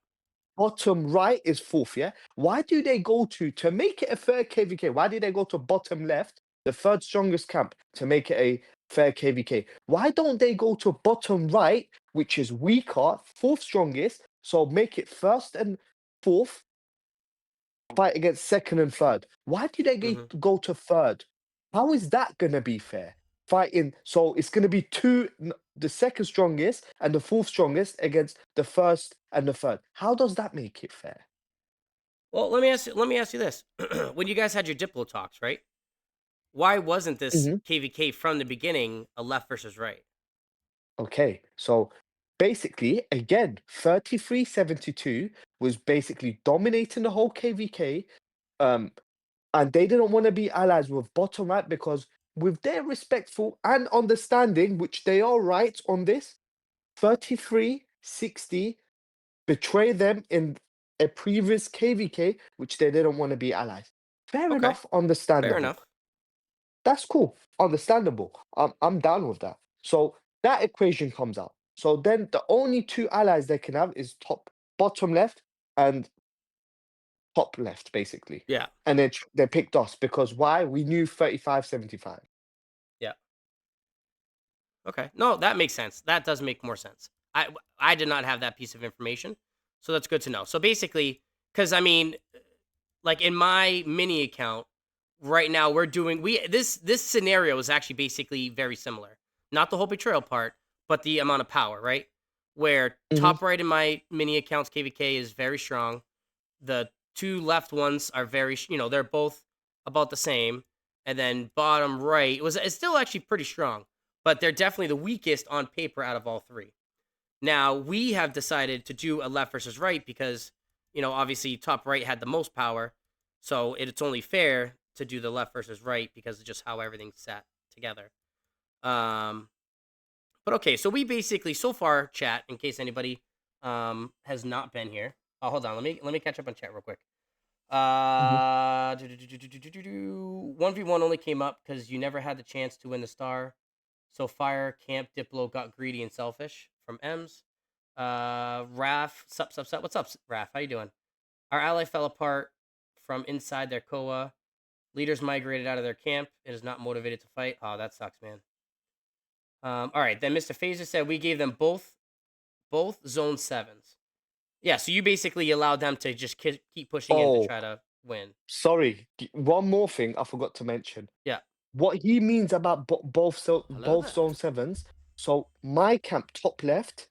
bottom right is fourth, yeah? Why do they go to make it a fair KVK? Why do they go to bottom left, the third strongest camp, to make it a fair KVK? Why don't they go to bottom right, which is weaker, fourth strongest, so make it first and fourth, fight against second and third? Why do they Hmm. go to third? How is that gonna be fair? Fighting, so it's gonna be the second strongest and the fourth strongest against the first and the third. How does that make it fair? Well, let me ask you this: when you guys had your Diplo talks, right? Why wasn't this Mhm. KVK from the beginning a left versus right? Okay, so basically, again, 3372 was basically dominating the whole KVK, um, and they didn't want to be allies with bottom right because, with their respectful and understanding, which they are right on this, 3360 betrayed them in a previous KVK, which they didn't want to be allies. Fair Okay, enough, fair understandable. enough. That's cool. Understandable. I'm down with that. So that equation comes out. So then the only two allies they can have is bottom left and top left, basically. Yeah. And then they picked us because why? We knew 3575. Yeah. Okay. No, that makes sense. That does make more sense. I did not have that piece of information, so that's good to know. So basically, because I mean, like in my mini account right now, we're doing we this scenario is actually basically very similar. Not the whole betrayal part, but the amount of power, right? Where Hmm. top right in my mini accounts KVK is very strong. The two left ones are they're both about the same, and then bottom right it's still actually pretty strong, but they're definitely the weakest on paper out of all three. Now we have decided to do a left versus right because obviously top right had the most power, so it's only fair to do the left versus right because of just how everything's set together. Um, but okay, so we basically so far chat in case anybody has not been here. Oh, hold on, let me catch up on chat real quick. Mhm. 1v1 only came up because you never had the chance to win the star. So Fire, Camp, Diplo got greedy and selfish from Ems. Raf, sup. What's up, Raf? How you doing? Our ally fell apart from inside their Koa. Leaders migrated out of their camp. It is not motivated to fight. Oh, that sucks, man. All right, then Mr. Phaser said we gave them both zone sevens. Yeah, so you basically allowed them to just keep pushing in to Oh, try to win. sorry. One more thing I forgot to mention. Yeah. What he means about Hello both there. zone sevens. So my camp top left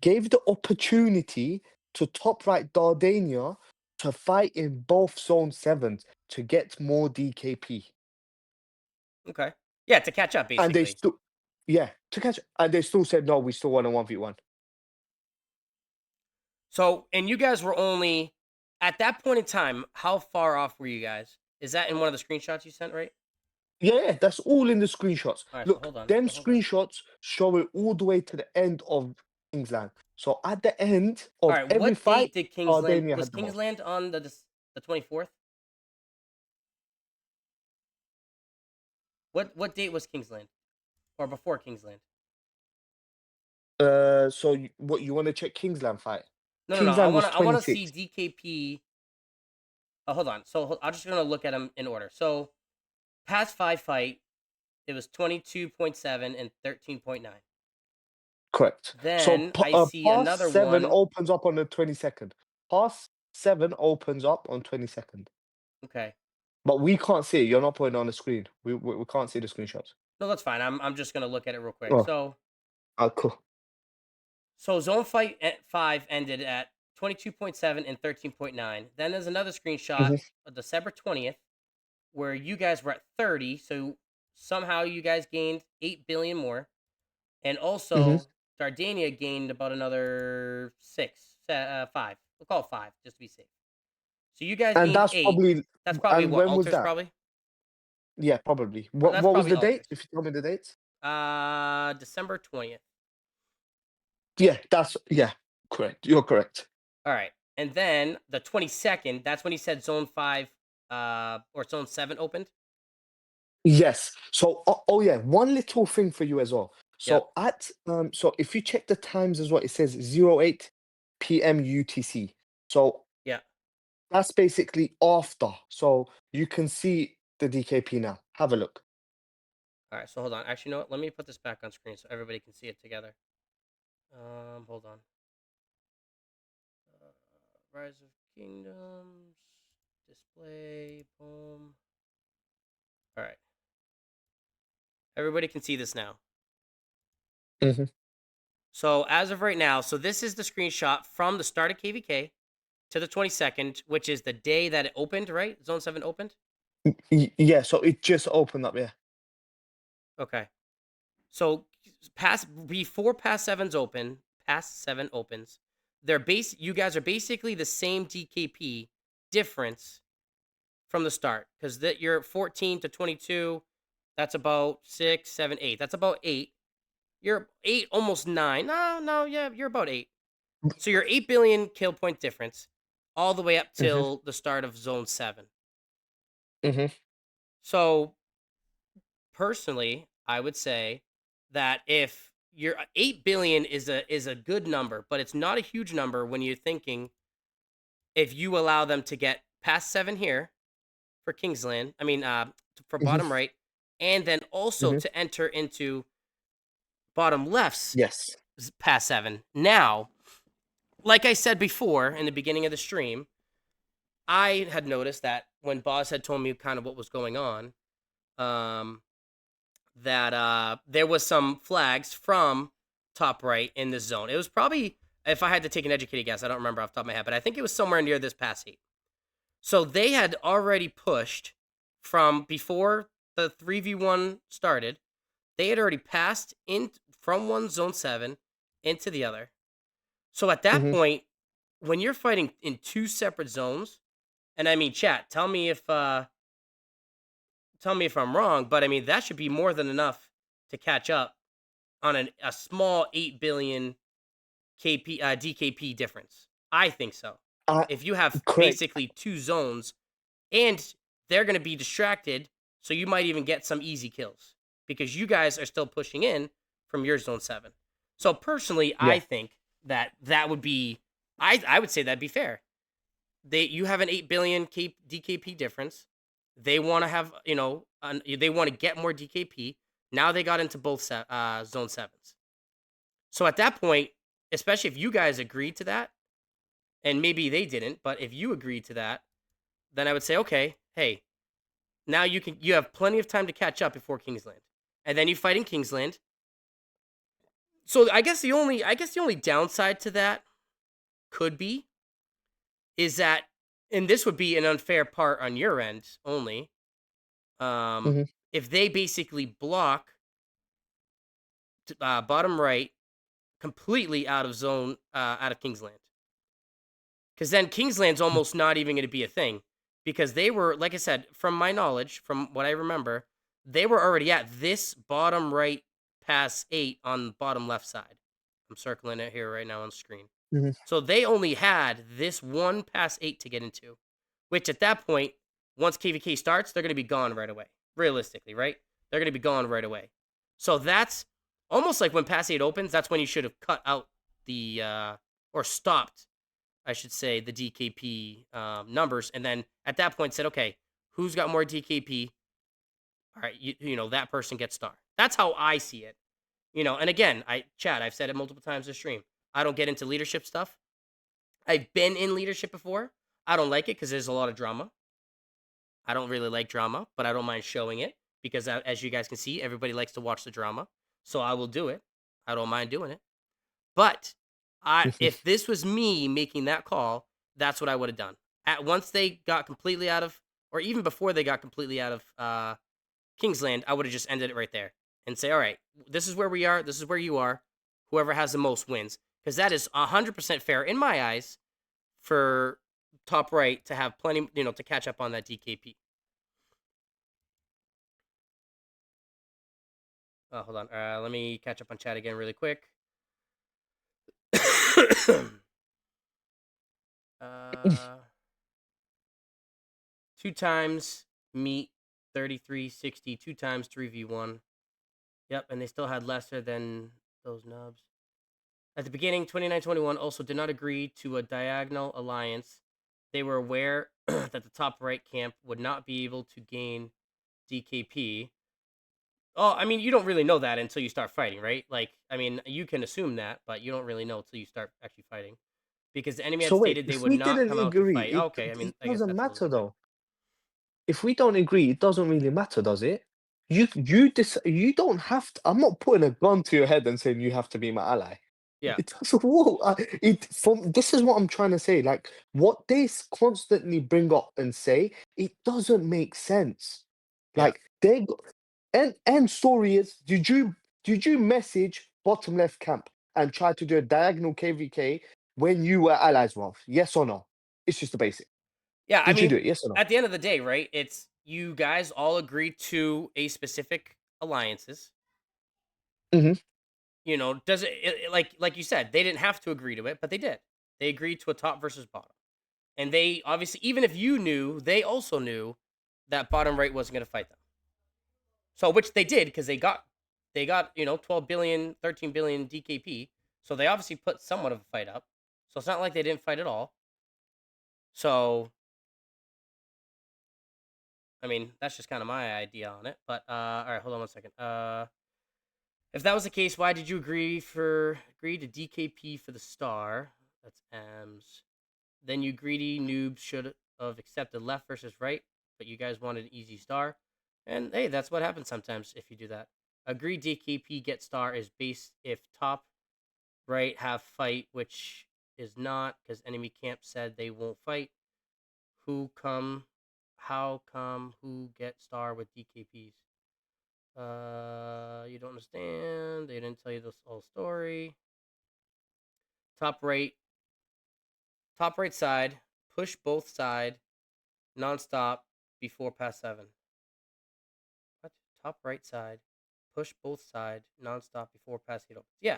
gave the opportunity to top right Dardania to fight in both zone sevens to get more DKP, Okay. Yeah, to catch up, and they basically. still, yeah, to catch, and they still said no. We still want a 1v1. So, and you guys were only at that point in time. How far off were you guys? Is that in one of the screenshots you sent, right? Yeah, that's all in the screenshots. All right. So Look, hold on. them So hold on. screenshots show it all the way to the end of Kingsland. So at the end All of right. every What date fight, did Kingsland Dardania was had the most. Kingsland on the 24th? What date was Kingsland or before Kingsland? So what you want to check Kingsland fight? No. I Kingsland want was to I want to see 26. DKP. Oh, hold on. So I'm just gonna look at them in order. So past five fight, it was 22.7 and 13.9. Correct. So Then I see pass another 7 one. opens up on the 22nd. Pass 7 opens up on 22nd. Okay. But we can't see it. You're not putting it on the screen. We can't see the screenshots. No, that's fine. I'm just gonna look at it real quick. Oh, So cool. zone fight at 5 ended at 22.7 and 13.9. Then there's another screenshot Hmm. of December 20th where you guys were at 30. So somehow you guys gained 8 billion more. And Hmm. also Dardania gained about another 5. We'll call it 5 just to be safe. So you guys And gained that's 8. probably, That's probably and what when was alters that? probably. Yeah, probably. That's What was probably the date? alters. If you tell me the dates. December 20th. Yeah, yeah, correct. You're correct. All right. And then the 22nd, that's when he said zone 5 or zone 7 opened. Yes. So, oh yeah, one little thing for you as well. Yep. So if you check the times as well, it says 08 p.m. UTC. So Yeah. that's basically after. So you can see the DKP now. Have a look. All right. So hold on. Actually, you know what? Let me put this back on screen so everybody can see it together. Hold on. Rise of Kingdoms. Display. Boom. All right. Everybody can see this now. Hmm. So as of right now, so this is the screenshot from the start of KVK to the 22nd, which is the day that it opened, right? Zone 7 opened? Yeah, so it just opened up, yeah. Okay. So before past 7 opens, you guys are basically the same DKP difference from the start cuz that you're 14 to 22, that's about 6, 7, 8. That's about 8. You're 8 almost 9. No, yeah, you're about 8. So you're 8 billion kill point difference all the way up Hmm. till the start of zone 7. Hmm. So personally, I would say that if you're 8 billion is a good number, but it's not a huge number when you're thinking if you allow them to get past 7 here for Kingsland, I mean for Hmm. bottom right, and then also Hmm. to enter into bottom left's Yes. past 7. Now, like I said before in the beginning of the stream, I had noticed that when Boz had told me kind of what was going on, um, that there was some flags from top right in this zone. It was probably, if I had to take an educated guess, I don't remember off the top of my head, but I think it was somewhere near this past heat. So they had already pushed from before the 3v1 started, they had already passed in from one zone 7 into the other. So at that Hmm. point, when you're fighting in two separate zones, and I mean, chat, tell me if I'm wrong, but I mean that should be more than enough to catch up on a small 8 billion DKP difference. I think so. Uh, If you have correct. basically two zones, and they're going to be distracted, so you might even get some easy kills because you guys are still pushing in from your zone 7. So personally, I Yeah. think that would be, I would say that'd be fair. You have an 8 billion DKP difference. They want to have, they want to get more DKP. Now they got into both zone 7s. So at that point, especially if you guys agreed to that, and maybe they didn't, but if you agreed to that, then I would say, okay, hey, now you have plenty of time to catch up before Kingsland, and then you fight in Kingsland. So I guess the only downside to that could be is that, and this would be an unfair part on your end only, um, Hmm. if they basically block bottom right completely out of zone out of Kingsland. Because then Kingsland's almost not even going to be a thing. Because they were, like I said, from my knowledge, from what I remember, they were already at this bottom right pass 8 on the bottom left side. I'm circling it here right now on screen. Hmm. So they only had this one pass 8 to get into, which at that point, once KVK starts, they're going to be gone right away. Realistically, right? They're going to be gone right away. So that's almost like when pass 8 opens, that's when you should have cut out or stopped, I should say, the DKP numbers, and then at that point said, okay, who's got more DKP? All right, that person gets star. That's how I see it. And again, I've said it multiple times this stream. I don't get into leadership stuff. I've been in leadership before. I don't like it because there's a lot of drama. I don't really like drama, but I don't mind showing it because, as you guys can see, everybody likes to watch the drama. So I will do it. I don't mind doing it. But if this was me making that call, that's what I would have done. At once they got completely out of, or even before they got completely out of Kingsland, I would have just ended it right there and say, all right, this is where we are. This is where you are. Whoever has the most wins, because that is 100% fair in my eyes for top right to have plenty, to catch up on that DKP. Hold on. Let me catch up on chat again really quick. uh, 2 times meet 3360, 2 times 3v1. Yep, and they still had lesser than those nubs. At the beginning, 2921 also did not agree to a diagonal alliance. They were aware that the top right camp would not be able to gain DKP. Oh, I mean, you don't really know that until you start fighting, right? Like, I mean, you can assume that, but you don't really know until you start actually fighting. Because the enemy had So wait, stated they if would we not didn't come out to agree, fight. Okay, I mean, it I guess doesn't that's a little matter bit better. though. If we don't agree, it doesn't really matter, does it? You don't have to. I'm not putting a gun to your head and saying you have to be my ally. Yeah, It doesn't work. This is what I'm trying to say. Like what they constantly bring up and say, it doesn't make sense. yeah. Like and story is, did you message bottom left camp and try to do a diagonal KVK when you were allies, Ralph? Yes or no? It's just the basic. Yeah, I Did you do mean, it? Yes or no? at the end of the day, right? It's you guys all agree to a specific alliances. Hmm. Does like you said, they didn't have to agree to it, but they did. They agreed to a top versus bottom. And they obviously, even if you knew, they also knew that bottom right wasn't going to fight them. So which they did because they got 12 billion, 13 billion DKP. So they obviously put somewhat of a fight up. So it's not like they didn't fight at all. So I mean, that's just kind of my idea on it. But all right, hold on 1 second. If that was the case, why did you agree to DKP for the star? That's M's. Then you greedy noobs should have accepted left versus right, but you guys wanted an easy star. And hey, that's what happens sometimes if you do that. Agree DKP get star is based if top right have fight, which is not because enemy camp said they won't fight. Who come how come who get star with DKPs? You don't understand. They didn't tell you the whole story. Top right, top right side. Push both side nonstop before pass 7. What? Top right side. Push both side nonstop before pass 8 opens. Yeah.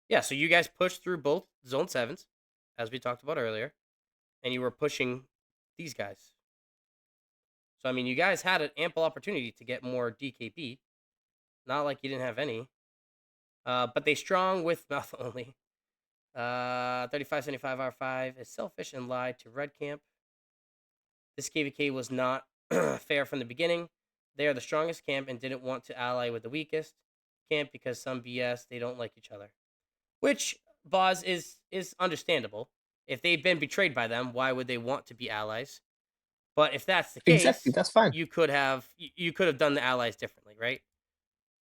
Yeah, so you guys pushed through both zone 7s, as we talked about earlier, and you were pushing these guys. So, I mean, you guys had an ample opportunity to get more DKP. Not like you didn't have any. But they strong with mouth only. 3575 R5 is selfish and lied to Red Camp. This KVK was not fair from the beginning. They are the strongest camp and didn't want to ally with the weakest camp because some BS, they don't like each other. Which, Boz, is understandable. If they've been betrayed by them, why would they want to be allies? But if that's the Exactly, case, that's fine. you could have done the allies differently, right?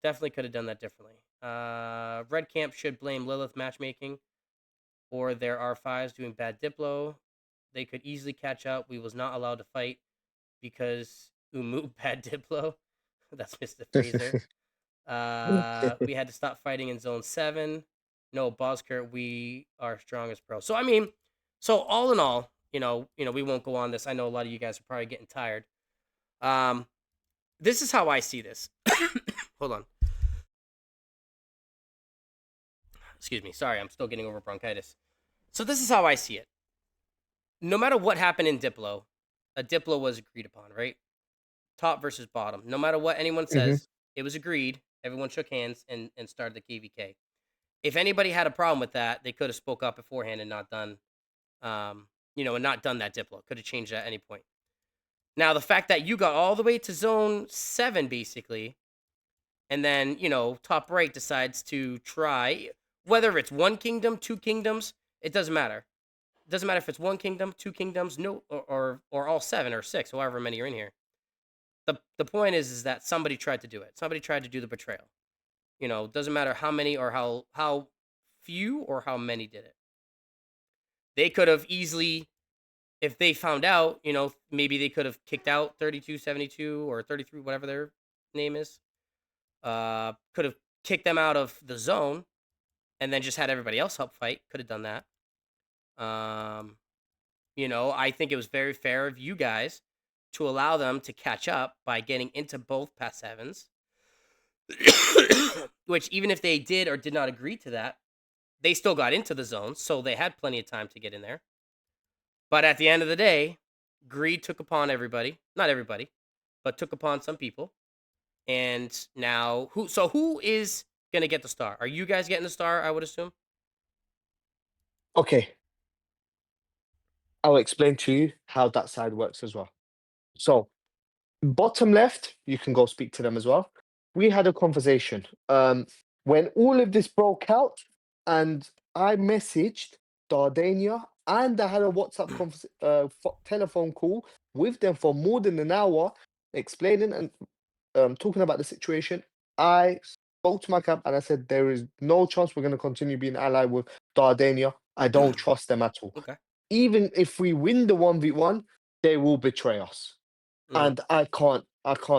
Definitely could have done that differently. Red Camp should blame Lilith matchmaking or their R5s doing bad Diplo. They could easily catch up. We was not allowed to fight because Umu bad Diplo. That's Mr. Fraser. We had to stop fighting in zone 7. No, Boskert, we are strongest pro. So I mean, so all in all, we won't go on this. I know a lot of you guys are probably getting tired. Um, this is how I see this. Hold on. Excuse me. Sorry, I'm still getting over bronchitis. So this is how I see it. No matter what happened in Diplo, a Diplo was agreed upon, right? Top versus bottom. No matter what anyone Hmm. says, it was agreed. Everyone shook hands and started the KVK. If anybody had a problem with that, they could have spoke up beforehand and not done, and not done that Diplo. Could have changed at any point. Now, the fact that you got all the way to zone 7, basically, and then, top right decides to try, whether it's one kingdom, two kingdoms, it doesn't matter. It doesn't matter if it's one kingdom, two kingdoms, no, or all 7 or 6, however many are in here. The point is that somebody tried to do it. Somebody tried to do the betrayal. Doesn't matter how many or how few or how many did it. They could have easily, if they found out, maybe they could have kicked out 3272 or 33, whatever their name is. Could have kicked them out of the zone and then just had everybody else help fight. Could have done that. I think it was very fair of you guys to allow them to catch up by getting into both pass 7s. Which, even if they did or did not agree to that, they still got into the zone, so they had plenty of time to get in there. But at the end of the day, greed took upon everybody. Not everybody, but took upon some people. And now, who is going to get the star? Are you guys getting the star, I would assume? Okay, I'll explain to you how that side works as well. So, bottom left, you can go speak to them as well. We had a conversation when all of this broke out, and I messaged Dardania, and I had a telephone call with them for more than an hour, explaining and talking about the situation. I spoke to my camp and I said there is no chance we're going to continue being allied with Dardania. I don't trust them at all. Okay. Even if we win the 1v1, they will betray us, Hmm. and I can't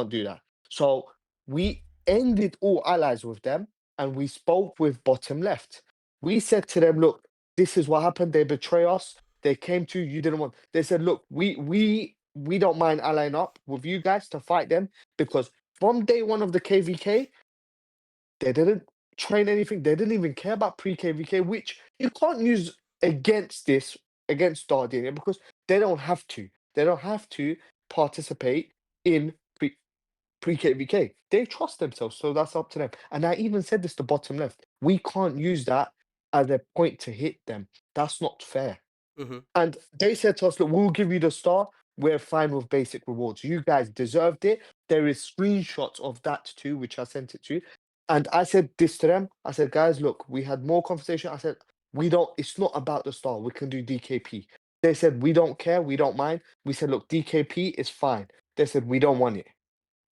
do that. So we ended all allies with them, and we spoke with bottom left. We said to them, look, this is what happened. They betray us. They came to you. You didn't want. They said, look, we don't mind allying up with you guys to fight them because from day one of the KVK, they didn't train anything. They didn't even care about pre-KVK, which you can't use against Sardinia because they don't have to. They don't have to participate in pre-KVK. They trust themselves, so that's up to them. And I even said this to bottom left. We can't use that as a point to hit them. That's not fair. Hmm. And they said to us, look, we'll give you the star. We're fine with basic rewards. You guys deserved it. There is screenshots of that too, which I sent it to. And I said this to them. I said, guys, look, we had more conversation. I said, it's not about the star. We can do DKP. They said, we don't care. We don't mind. We said, look, DKP is fine. They said, we don't want it.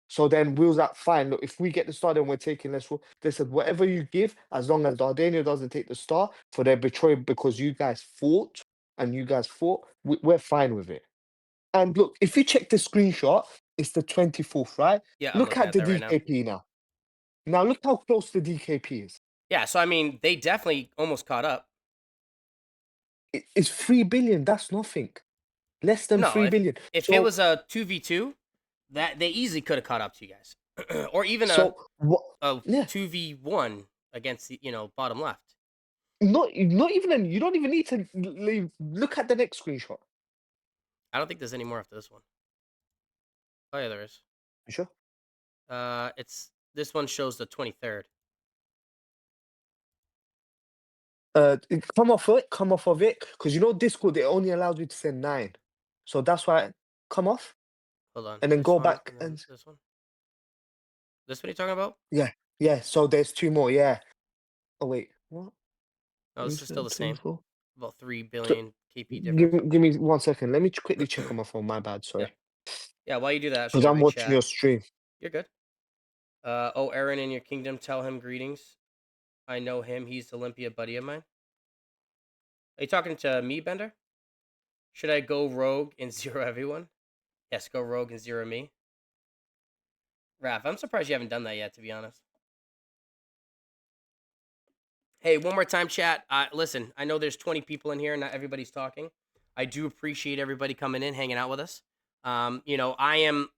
So then we was like, fine, look, if we get the star, then we're taking less. They said, whatever you give, as long as Dardania doesn't take the star for their betrayal because you guys fought, we're fine with it. And look, if you check the screenshot, it's the 24th, right? Yeah, I'm Look looking at at the that right now. DKP now. Now look how close the DKP is. Yeah, so I mean, they definitely almost caught up. It's 3 billion. That's nothing. Less than No, 3 billion. if it So, was a 2v2, that they easily could have caught up to you guys. Or even so what? a Yeah. 2v1 against the, bottom left. Not even. You don't even need to leave. Look at the next screenshot. I don't think there's any more after this one. Oh yeah, there is. You sure? It's this one shows the 23rd. Come off it. Come off of it. Because you know Discord, it only allows you to send 9. So that's why. Come off Hold on, and then this go one back and then and this one. This one you talking about? yeah, yeah. So there's 2 more. Yeah. Oh wait, what? No, this is still the same. 24. About 3 So, billion KP difference. give me 1 second. Let me quickly check on my phone. My bad. Yeah, Sorry. yeah. While you do that, I'll show Because you I'm right watching chat. your stream. You're good. Oh, Aaron in your kingdom, tell him greetings. I know him. He's Olympia buddy of mine. Are you talking to me, Bender? Should I go rogue and zero everyone? Yes, go rogue and zero me. Raph, I'm surprised you haven't done that yet, to be honest. Hey, one more time, chat. Listen, I know there's 20 people in here, and not everybody's talking. I do appreciate everybody coming in, hanging out with us. I am,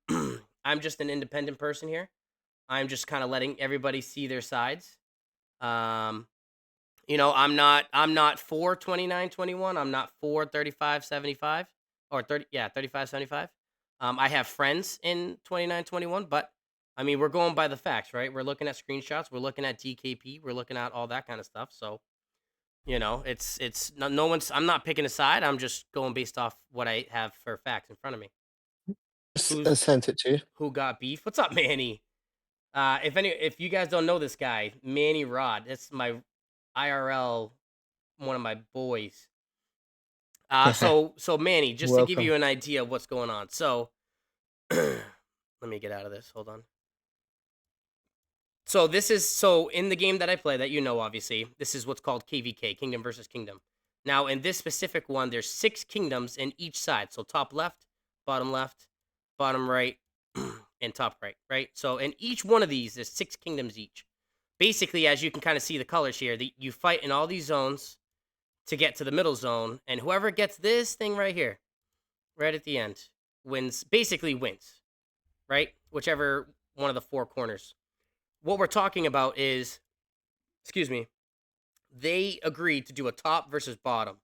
I'm just an independent person here. I'm just kind of letting everybody see their sides. Um, I'm not for 29-21. I'm not for 35-75 or 30, yeah, 35-75. I have friends in 29-21, but I mean, we're going by the facts, right? We're looking at screenshots, we're looking at DKP, we're looking at all that kind of stuff. So, it's no one's I'm not picking a side. I'm just going based off what I have for facts in front of me. I Who's sent it to you. who got beef? What's up, Manny? If you guys don't know this guy, Manny Rod, it's my IRL, one of my boys. So Manny, just to give Welcome. you an idea of what's going on. So let me get out of this. Hold on. So in the game that I play, that obviously, this is what's called KVK, Kingdom versus Kingdom. Now in this specific one, there's 6 kingdoms in each side. So top left, bottom right, and top right. Right. So in each one of these, there's 6 kingdoms each. Basically, as you can kind of see the colors here, you fight in all these zones to get to the middle zone, and whoever gets this thing right here, right at the end, basically wins, right? Whichever one of the 4 corners. What we're talking about is, excuse me, they agreed to do a top versus bottom.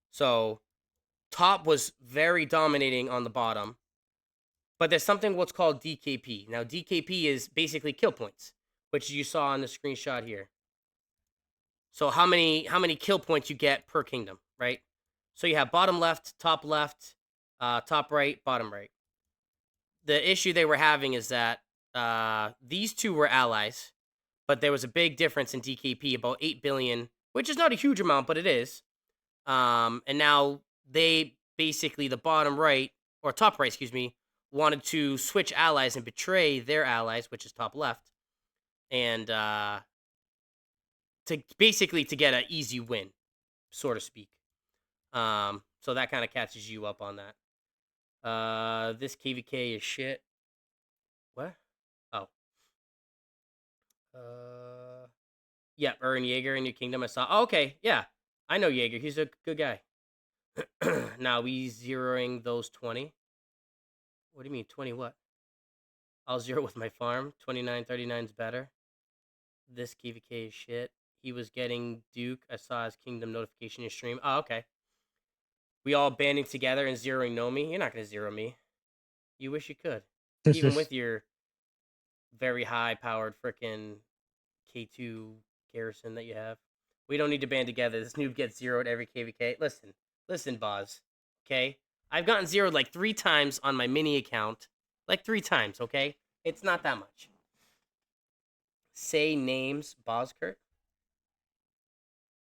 So top was very dominating on the bottom, but there's something what's called DKP. Now DKP is basically kill points, which you saw on the screenshot here. So how many kill points you get per kingdom, right? So you have bottom left, top right, bottom right. The issue they were having is that these two were allies, but there was a big difference in DKP, about 8 billion, which is not a huge amount, but it is. And now they basically, the bottom right, or top right, excuse me, wanted to switch allies and betray their allies, which is top left, and to get an easy win, so to speak. So that kind of catches you up on that. This KVK is shit. What? Oh. Uh, yeah, Eren Yeager in your kingdom. I saw. Oh, okay, yeah, I know Yeager. He's a good guy. Now we zeroing those 20. What do you mean 20? What? I'll zero with my farm. 29-39 is better. This KVK is shit. He was getting Duke. I saw his kingdom notification in your stream. Oh, okay. We all banding together and zeroing Nomi. You're not gonna zero me. You wish you could. Even with your very high powered freaking K2 garrison that you have. We don't need to band together. This noob gets zeroed every KVK. Listen, Boz. Okay? I've gotten zeroed like 3 times on my mini account. Like 3 times, okay? It's not that much. Say names, Boz Kurt.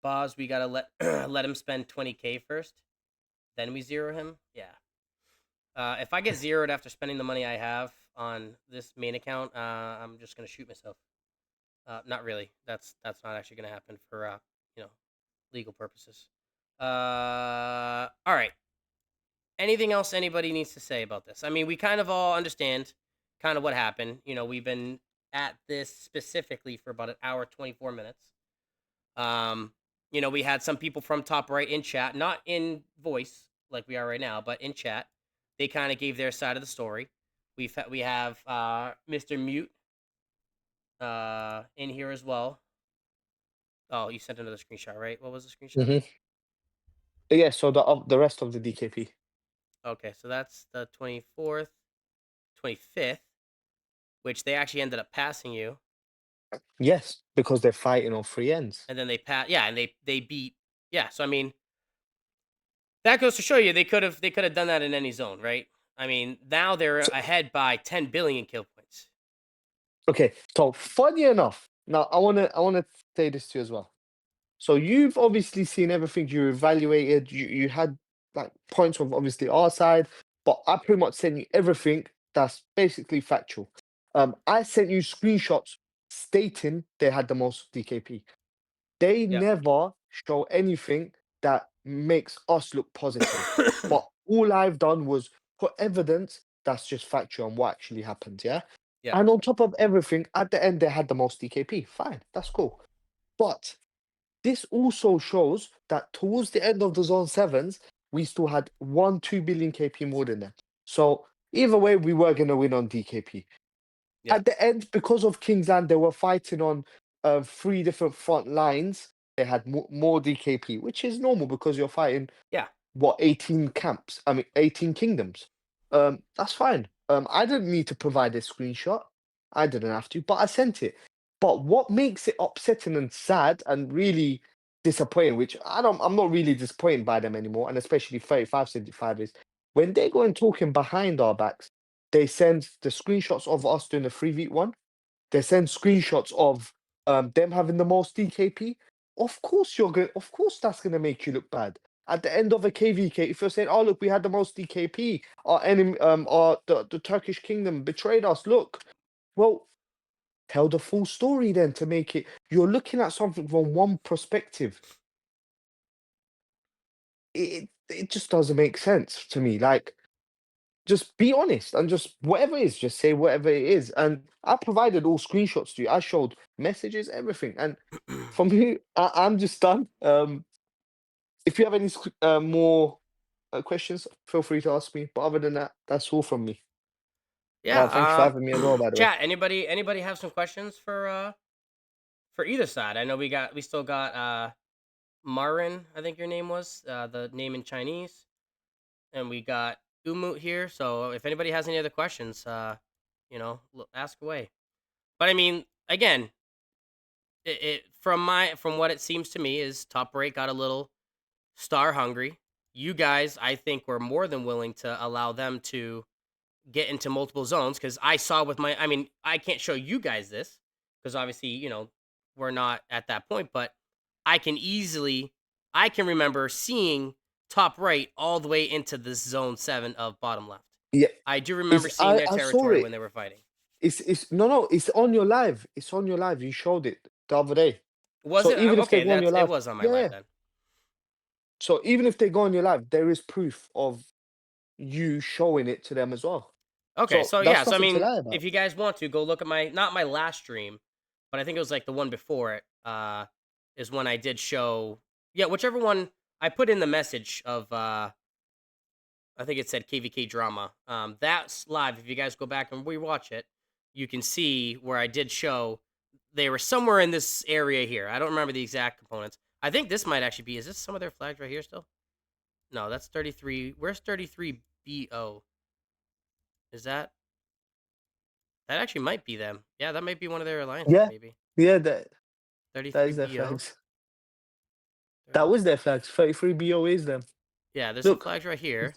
Boz, we gotta let him spend 20K first. Then we zero him. Yeah. If I get zeroed after spending the money I have on this main account, I'm just gonna shoot myself. Not really. That's not actually gonna happen for you know legal purposes. All right. anything else anybody needs to say about this? I mean, we kind of all understand kind of what happened. You know, we've been at this specifically for about an hour 24 minutes. Um, you know, we had some people from top right in chat, not in voice like we are right now, but in chat. They kind of gave their side of the story. We have Mr. Mute in here as well. Oh, you sent another screenshot, right? What was the screenshot? Hmm. Yeah, so the rest of the DKP. Okay, so that's the 24th, 25th, which they actually ended up passing you, Yes, because they're fighting on three ends. and then yeah, and they beat yeah. So I mean, that goes to show you they could have done that in any zone, right? I mean, now they're So, ahead by 10 billion kill points. okay, so funny enough, now I wanna say this to you as well. So you've obviously seen everything, you evaluated, you had like points of obviously our side, but I pretty much sent you everything that's basically factual. I sent you screenshots stating they had the most DKP. They Yep. never show anything that makes us look positive. But all I've done was put evidence that's just factual on what actually happened, yeah? Yep. And on top of everything, at the end they had the most DKP. Fine, that's cool. But this also shows that towards the end of the zone sevens, we still had 2 billion KP more than them. So either way, we were gonna win on DKP. Yep. At the end, because of Kingsland, they were fighting on three different front lines. They had more DKP, which is normal because you're fighting Yeah. what 18 camps. I mean, 18 kingdoms. That's fine. I didn't need to provide a screenshot. I didn't have to, but I sent it. But what makes it upsetting and sad and really disappointing, which I'm not really disappointed by them anymore, and especially 3575 is when they go and talking behind our backs, they send the screenshots of us doing the 3v1. They send screenshots of them having the most DKP. Of course that's gonna make you look bad. At the end of a KVK, if you're saying, "Oh look, we had the most DKP, our enemy, the Turkish kingdom betrayed us," look, well, tell the full story then to make it. You're looking at something from one perspective. It just doesn't make sense to me. Like, just be honest and just whatever it is, just say whatever it is. And I provided all screenshots to you. I showed messages, everything. And from here, I'm just done. If you have any more questions, feel free to ask me. But other than that, that's all from me. Thank you for Yeah. having me as well, by the way. Chat. Anybody have some questions for either side? I know we still got Marin. I think your name was the name in Chinese, and we got Umut here. So if anybody has any other questions, ask away. But I mean, again, from what it seems to me is top rate got a little star hungry. You guys, I think, were more than willing to allow them to get into multiple zones because I saw with my. I mean, I can't show you guys this because obviously, we're not at that point. But I can easily, I can remember seeing top right all the way into this zone 7 of bottom left. Yeah, I do remember it's seeing their I saw territory it. when they were fighting. It's no, it's on your live. It's on your live. You showed it the other day. Was So it even if they okay? go on your It live, was on my yeah, live yeah. then. So even if they go on your live, there is proof of you showing it to them as well. Okay, So so yeah, that's so I nothing to mean, lie if about. you guys want to go look at my not my last stream, but I think it was like the one before it, is when I did show yeah, whichever one I put in the message of I think it said KVK drama. That's live. If you guys go back and rewatch it, you can see where I did show they were somewhere in this area here. I don't remember the exact components. I think this might actually be. Is this some of their flags right here still? No, that's 33. Where's 33 BO? Is that actually might be them. Yeah, that might be one of their alliances, Yeah, maybe. yeah, that 33 is their BO. flags. That 30. was their flags. 33 BO is them. Yeah, there's some Look, flags right here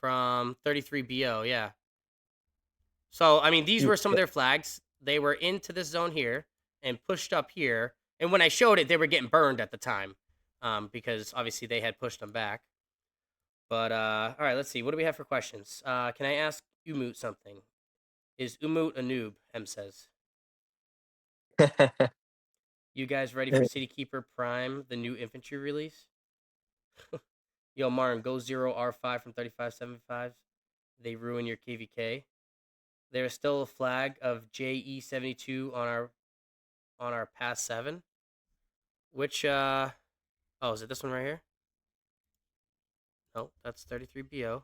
from 33 BO. Yeah. So, I mean, these were some of yeah, their flags. They were into this zone here and pushed up here. And when I showed it, they were getting burned at the time because obviously they had pushed them back. But, all right, let's see. What do we have for questions? Can I ask Umut something? Is Umut a noob? Hem says. You guys ready for City Keeper Prime, the new infantry release? Yo, Martin, go 0 R5 from 3575. They ruin your KVK. There's still a flag of JE72 on our pass 7. Which oh, is it this one right here? No, that's 33BO.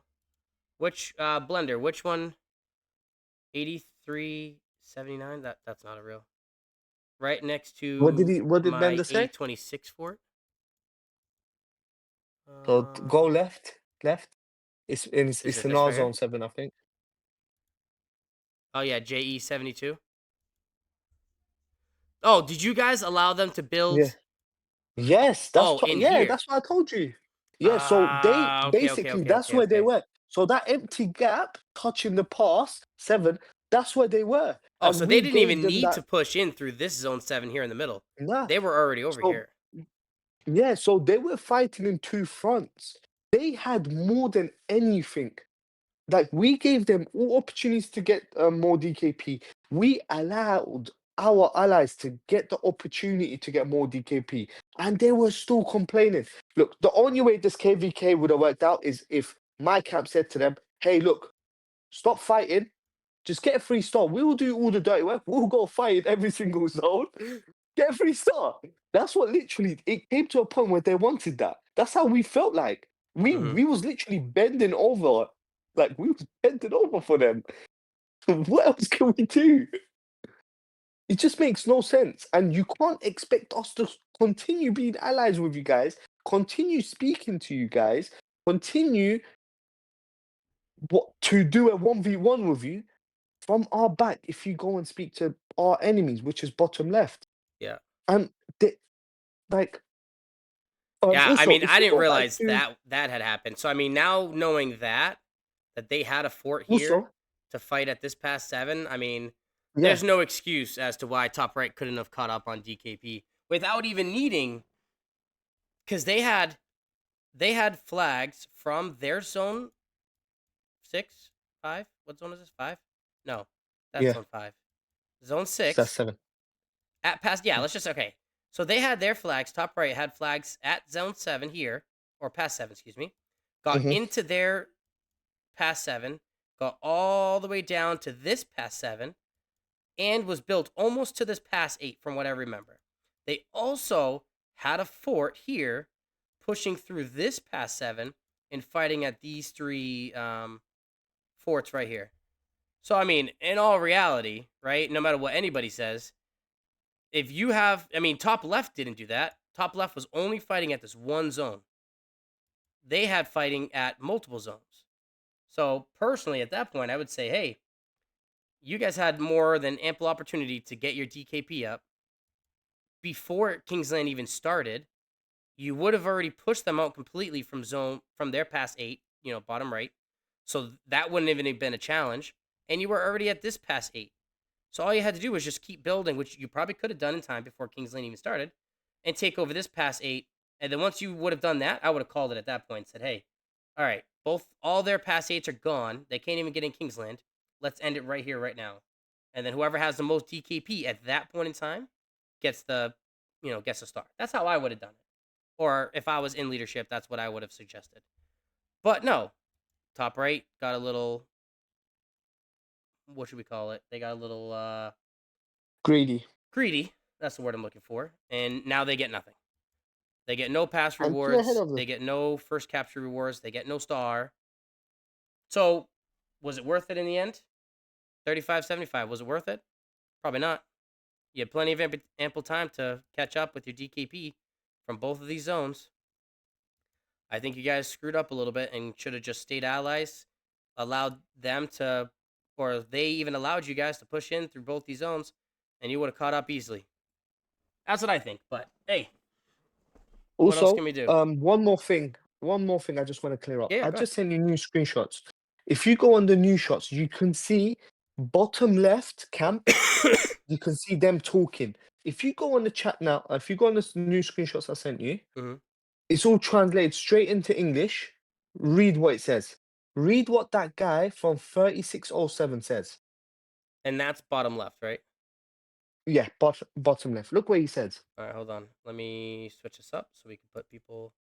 Which blender? Which one? 8379? That's not a real. Right next What did to he? What did my Bender say? A26 fort. So go Uh left, left. is It's it in this our right here? zone 7, I think. Oh yeah, JE72. Oh, did you guys allow them to Yeah. build Yes, oh in yeah, here? that's what I told you. Yeah, so they Ah, okay, okay, basically okay, that's okay, where they okay. were. So that empty gap touching the pass 7, that's where they were, Oh, so and they we didn't gave even them need that to push in through this zone 7 here in the middle. enough. They were already over So here. yeah, so they were fighting in two fronts. They had more than anything. Like we gave them all opportunities to get more DKP. We allowed our allies to get the opportunity to get more DKP, and they were still complaining. Look, the only way this KVK would have worked out is if my camp said to them, "Hey, look, stop fighting. Just get a free star. We will do all the dirty work. We'll go fight in every single zone. Get a free star." That's what literally it came to a point where they wanted that. That's how we felt like. We Mm-hmm. we was literally bending over. Like we was bending over for them. What else can we do? It just makes no sense. And you can't expect us to continue being allies with you guys, continue speaking to you guys, continue what to do a 1v1 with you from our back if you go and speak to our enemies, which is bottom left. Yeah. And they, like, Yeah, I also, mean, if I you didn't go back realize to, that had happened. So I mean, now knowing that they had a fort here also, to fight at this past 7, I mean, yeah, there's no excuse as to why top right couldn't have caught up on DKP without even needing cuz they had flags from their zone 6, 5. What zone is this? 5? No. That's yeah, zone 5. Zone so that's 6 7. at past yeah, let's just okay. So they had their flags, top right had flags at zone 7 here or past 7, excuse me. Got Mm-hmm. into their past 7, got all the way down to this past 7, and was built almost to this past 8 from what I remember. They also had a fort here pushing through this past 7 and fighting at these 3 forts right here. So I mean, in all reality, right, no matter what anybody says, if you have I mean, top left didn't do that. Top left was only fighting at this one zone. They had fighting at multiple zones. So personally, at that point, I would say, hey, you guys had more than ample opportunity to get your DKP up before Kingsland even started. You would have already pushed them out completely from their past 8, bottom right. So that wouldn't even have been a challenge. And you were already at this past 8. So all you had to do was just keep building, which you probably could have done in time before Kingsland even started, and take over this past 8. And then once you would have done that, I would have called it at that point and said, hey, all right, all their past 8s are gone. They can't even get in Kingsland. Let's end it right here, right now. And then whoever has the most DKP at that point in time gets the star. That's how I would have done it. Or if I was in leadership, that's what I would have suggested. But no, top right got a little, what should we call it? They got a little Greedy. greedy. That's the word I'm looking for. And now they get nothing. They get no pass And they're ahead rewards. of them. They get no first capture rewards. They get no star. So, was it worth it in the end? 35.75. Was it worth it? Probably not. You had plenty of ample time to catch up with your DKP from both of these zones. I think you guys screwed up a little bit and should have just stayed allies, allowed them to, or they even allowed you guys to push in through both these zones, and you would have caught up easily. That's what I think. But hey, what else can Also, we do? one more thing I just want to clear up. Yeah, I go ahead. just sent you new screenshots. If you go on the new shots, you can see bottom left camp, you can see them talking. If you go on the chat now, if you go on the new screenshots I sent you, hmm it's all translated straight into English. Read what it says. Read what that guy from 3607 says. And that's bottom left, right? Yeah, bottom left. Look what he says. All right, hold on. Let me switch this up so we can put people,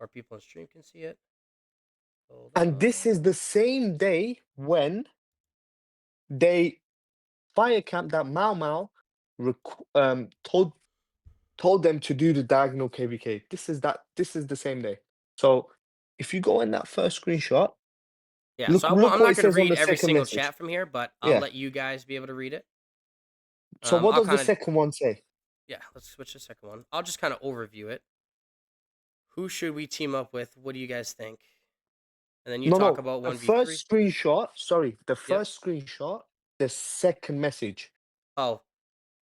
or people in stream can see it. Hold And this is on. the same day when they fire camp that Mau Mau told them to do the diagonal KVK. This is the same day. So if you go in that first screenshot, Yeah, so look I'm what not it going to says on read the every second single message. chat from here, but I'll Yeah. let you guys be able to read it. So what I'll does the kind of, second one say? yeah, let's switch to the second one. I'll just kind of overview it. Who should we team up with? What do you guys think? And then you No, talk no. about The 1v3. first screenshot, sorry, the Yep. first screenshot, the second message. Oh,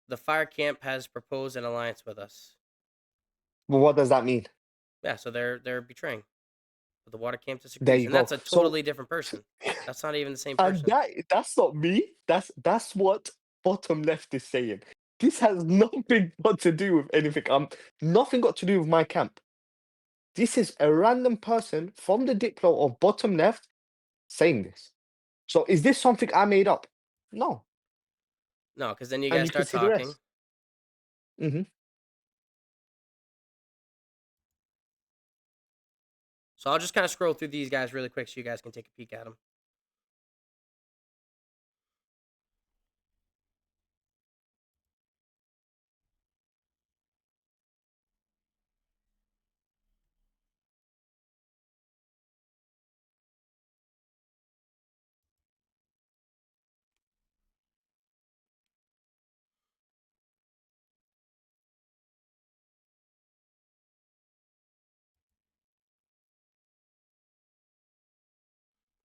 the fire camp has proposed an alliance with us. Well, what does that mean? Yeah, so they're betraying. But the water camp There disagrees, you and go. that's a So totally different person. That's not even the same and person. that's not me. That's what bottom left is saying. This has nothing got to do with anything. Nothing got to do with my camp. This is a random person from the Diplo or bottom left saying this. So is this something I made up? No. No, because then you And guys you can start see the talking. rest. Hmm. So I'll just kind of scroll through these guys really quick so you guys can take a peek at them.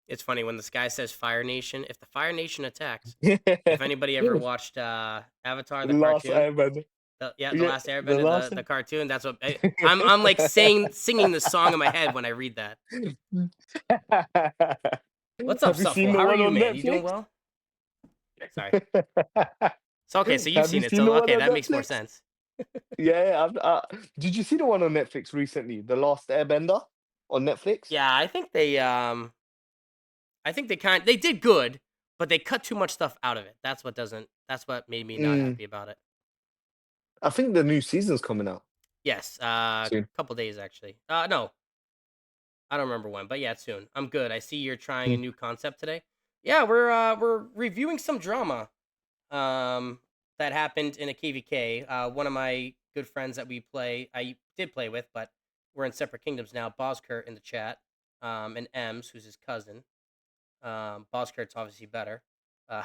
It's funny when this guy says Fire Nation. If the Fire Nation attacks, if anybody ever The watched Avatar the last cartoon, Airbender. the Yeah, last the Airbender, last. the cartoon, that's what I'm like saying singing the song in my head when I read that. What's up, Have you seen Suffle? the How are one you, on man? You doing Netflix? well? Sorry. So okay, so you've Have you seen it. seen So the one okay, on that makes more Netflix? sense. Yeah, did you see the one on Netflix recently? The Last Airbender on Netflix? Yeah, I think they did good, but they cut too much stuff out of it. That's what made me not Mm, happy about it. I think the new season's coming out Yes, soon. couple days actually. No, I don't remember when, but yeah, it's soon. I'm good. I see you're trying a Mm. new concept today. Yeah, we're reviewing some drama um that happened in a KVK. One of my good friends that I did play with, but we're in separate kingdoms now. Boskurt in the chat, and Ems, who's his cousin. Boskurt's obviously better. Uh,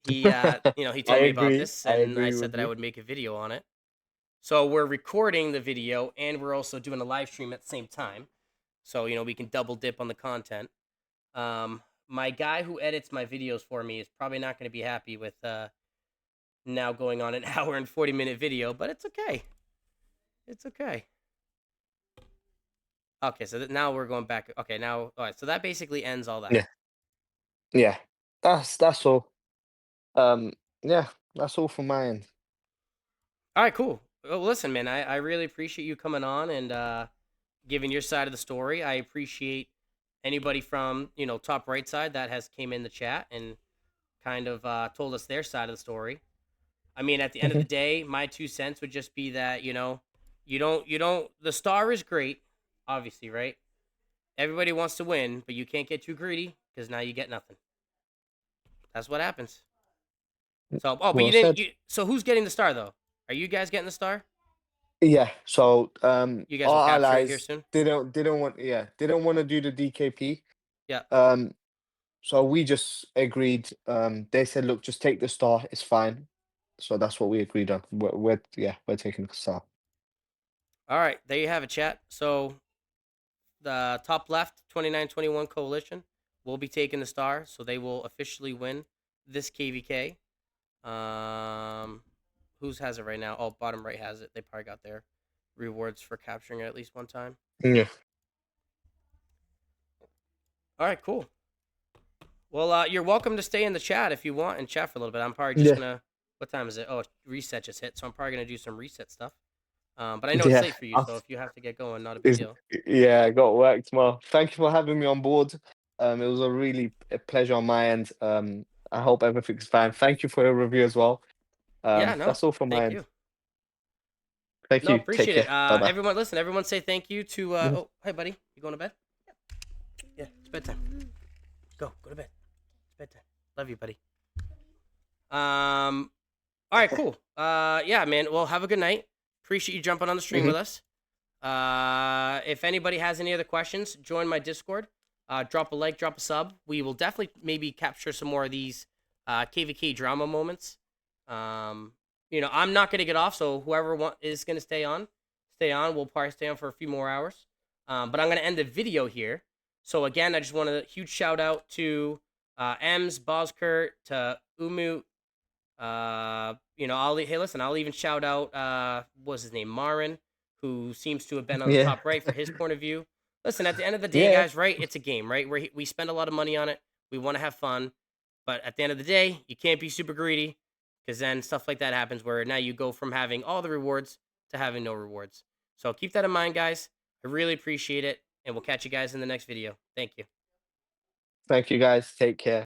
he I told me about agree. this, I and I agree said with that I you. would make a video on it. So we're recording the video, and we're also doing a live stream at the same time. So we can double dip on the content. My guy who edits my videos for me is probably not going to be happy with now going on an hour and 40-minute video, but it's okay. It's okay. Okay, so now we're going back. Okay, now all right. So that basically ends all that. Yeah, yeah. That's all. Um, yeah, that's all from my end. All right, cool. Well, listen, man, I really appreciate you coming on and giving your side of the story. I appreciate anybody from top right side that has came in the chat and kind of told us their side of the story. I mean, at the end of the Mhm. day, my 2 cents would just be that you don't. The star is great, obviously, right? Everybody wants to win, but you can't get too greedy because now you get nothing. That's what happens. So, oh, but you Well didn't. said. So who's getting the star though? Are you guys getting the star? Yeah. So You guys will our capture it here allies soon. didn't want they don't want to do the DKP. Yeah. Um, so we just agreed. They said, look, just take the star. It's fine. So that's what we agreed on. We're taking the star. All right, there you have it, chat. So the top left 2921 coalition will be taking the star, so they will officially win this KVK. Whose has it right now? Oh, bottom right has it. They probably got their rewards for capturing it at least one time. Yeah. All right, cool. Well, you're welcome to stay in the chat if you want and chat for a little bit. I'm probably just Yeah. gonna. What time is it? Oh, reset just hit, so I'm probably gonna do some reset stuff. But I know it's Yeah. late for you, so if you have to get going, not a big It's, deal. yeah, I got work tomorrow. Thank you for having me on board. It was a pleasure on my end. I hope everything's fine. Thank you for your review as well. Yeah, no, That's all from my thank end. you. Thank No, you. Take appreciate it. care. Bye bye. Everyone, listen. Everyone, say thank you to. Oh, hey, buddy, you going to bed? bedtime. Go to bed. It's bedtime. Love you, buddy. Um. All right. Cool. Yeah, man. Well, have a good night. Appreciate you jumping on the stream Hmm. with us. If anybody has any other questions, join my Discord. Drop a like, drop a sub. We will definitely maybe capture some more of these KVK drama moments. Um, I'm not gonna get off, so whoever is gonna stay on, stay on. We'll probably stay on for a few more hours. But I'm gonna end the video here. So again, I just want a huge shout out to Ems, Boskurt, to Umut. Hey, listen, I'll even shout out what's his name, Marin, who seems to have been on the Yeah. top right for his point of view. Listen, at the end of the day, Yeah. guys, right? It's a game, right? Where we spend a lot of money on it. We want to have fun, but at the end of the day, you can't be super greedy because then stuff like that happens where now you go from having all the rewards to having no rewards. So keep that in mind, guys. I really appreciate it, and we'll catch you guys in the next video. Thank you. Thank you guys. Take care.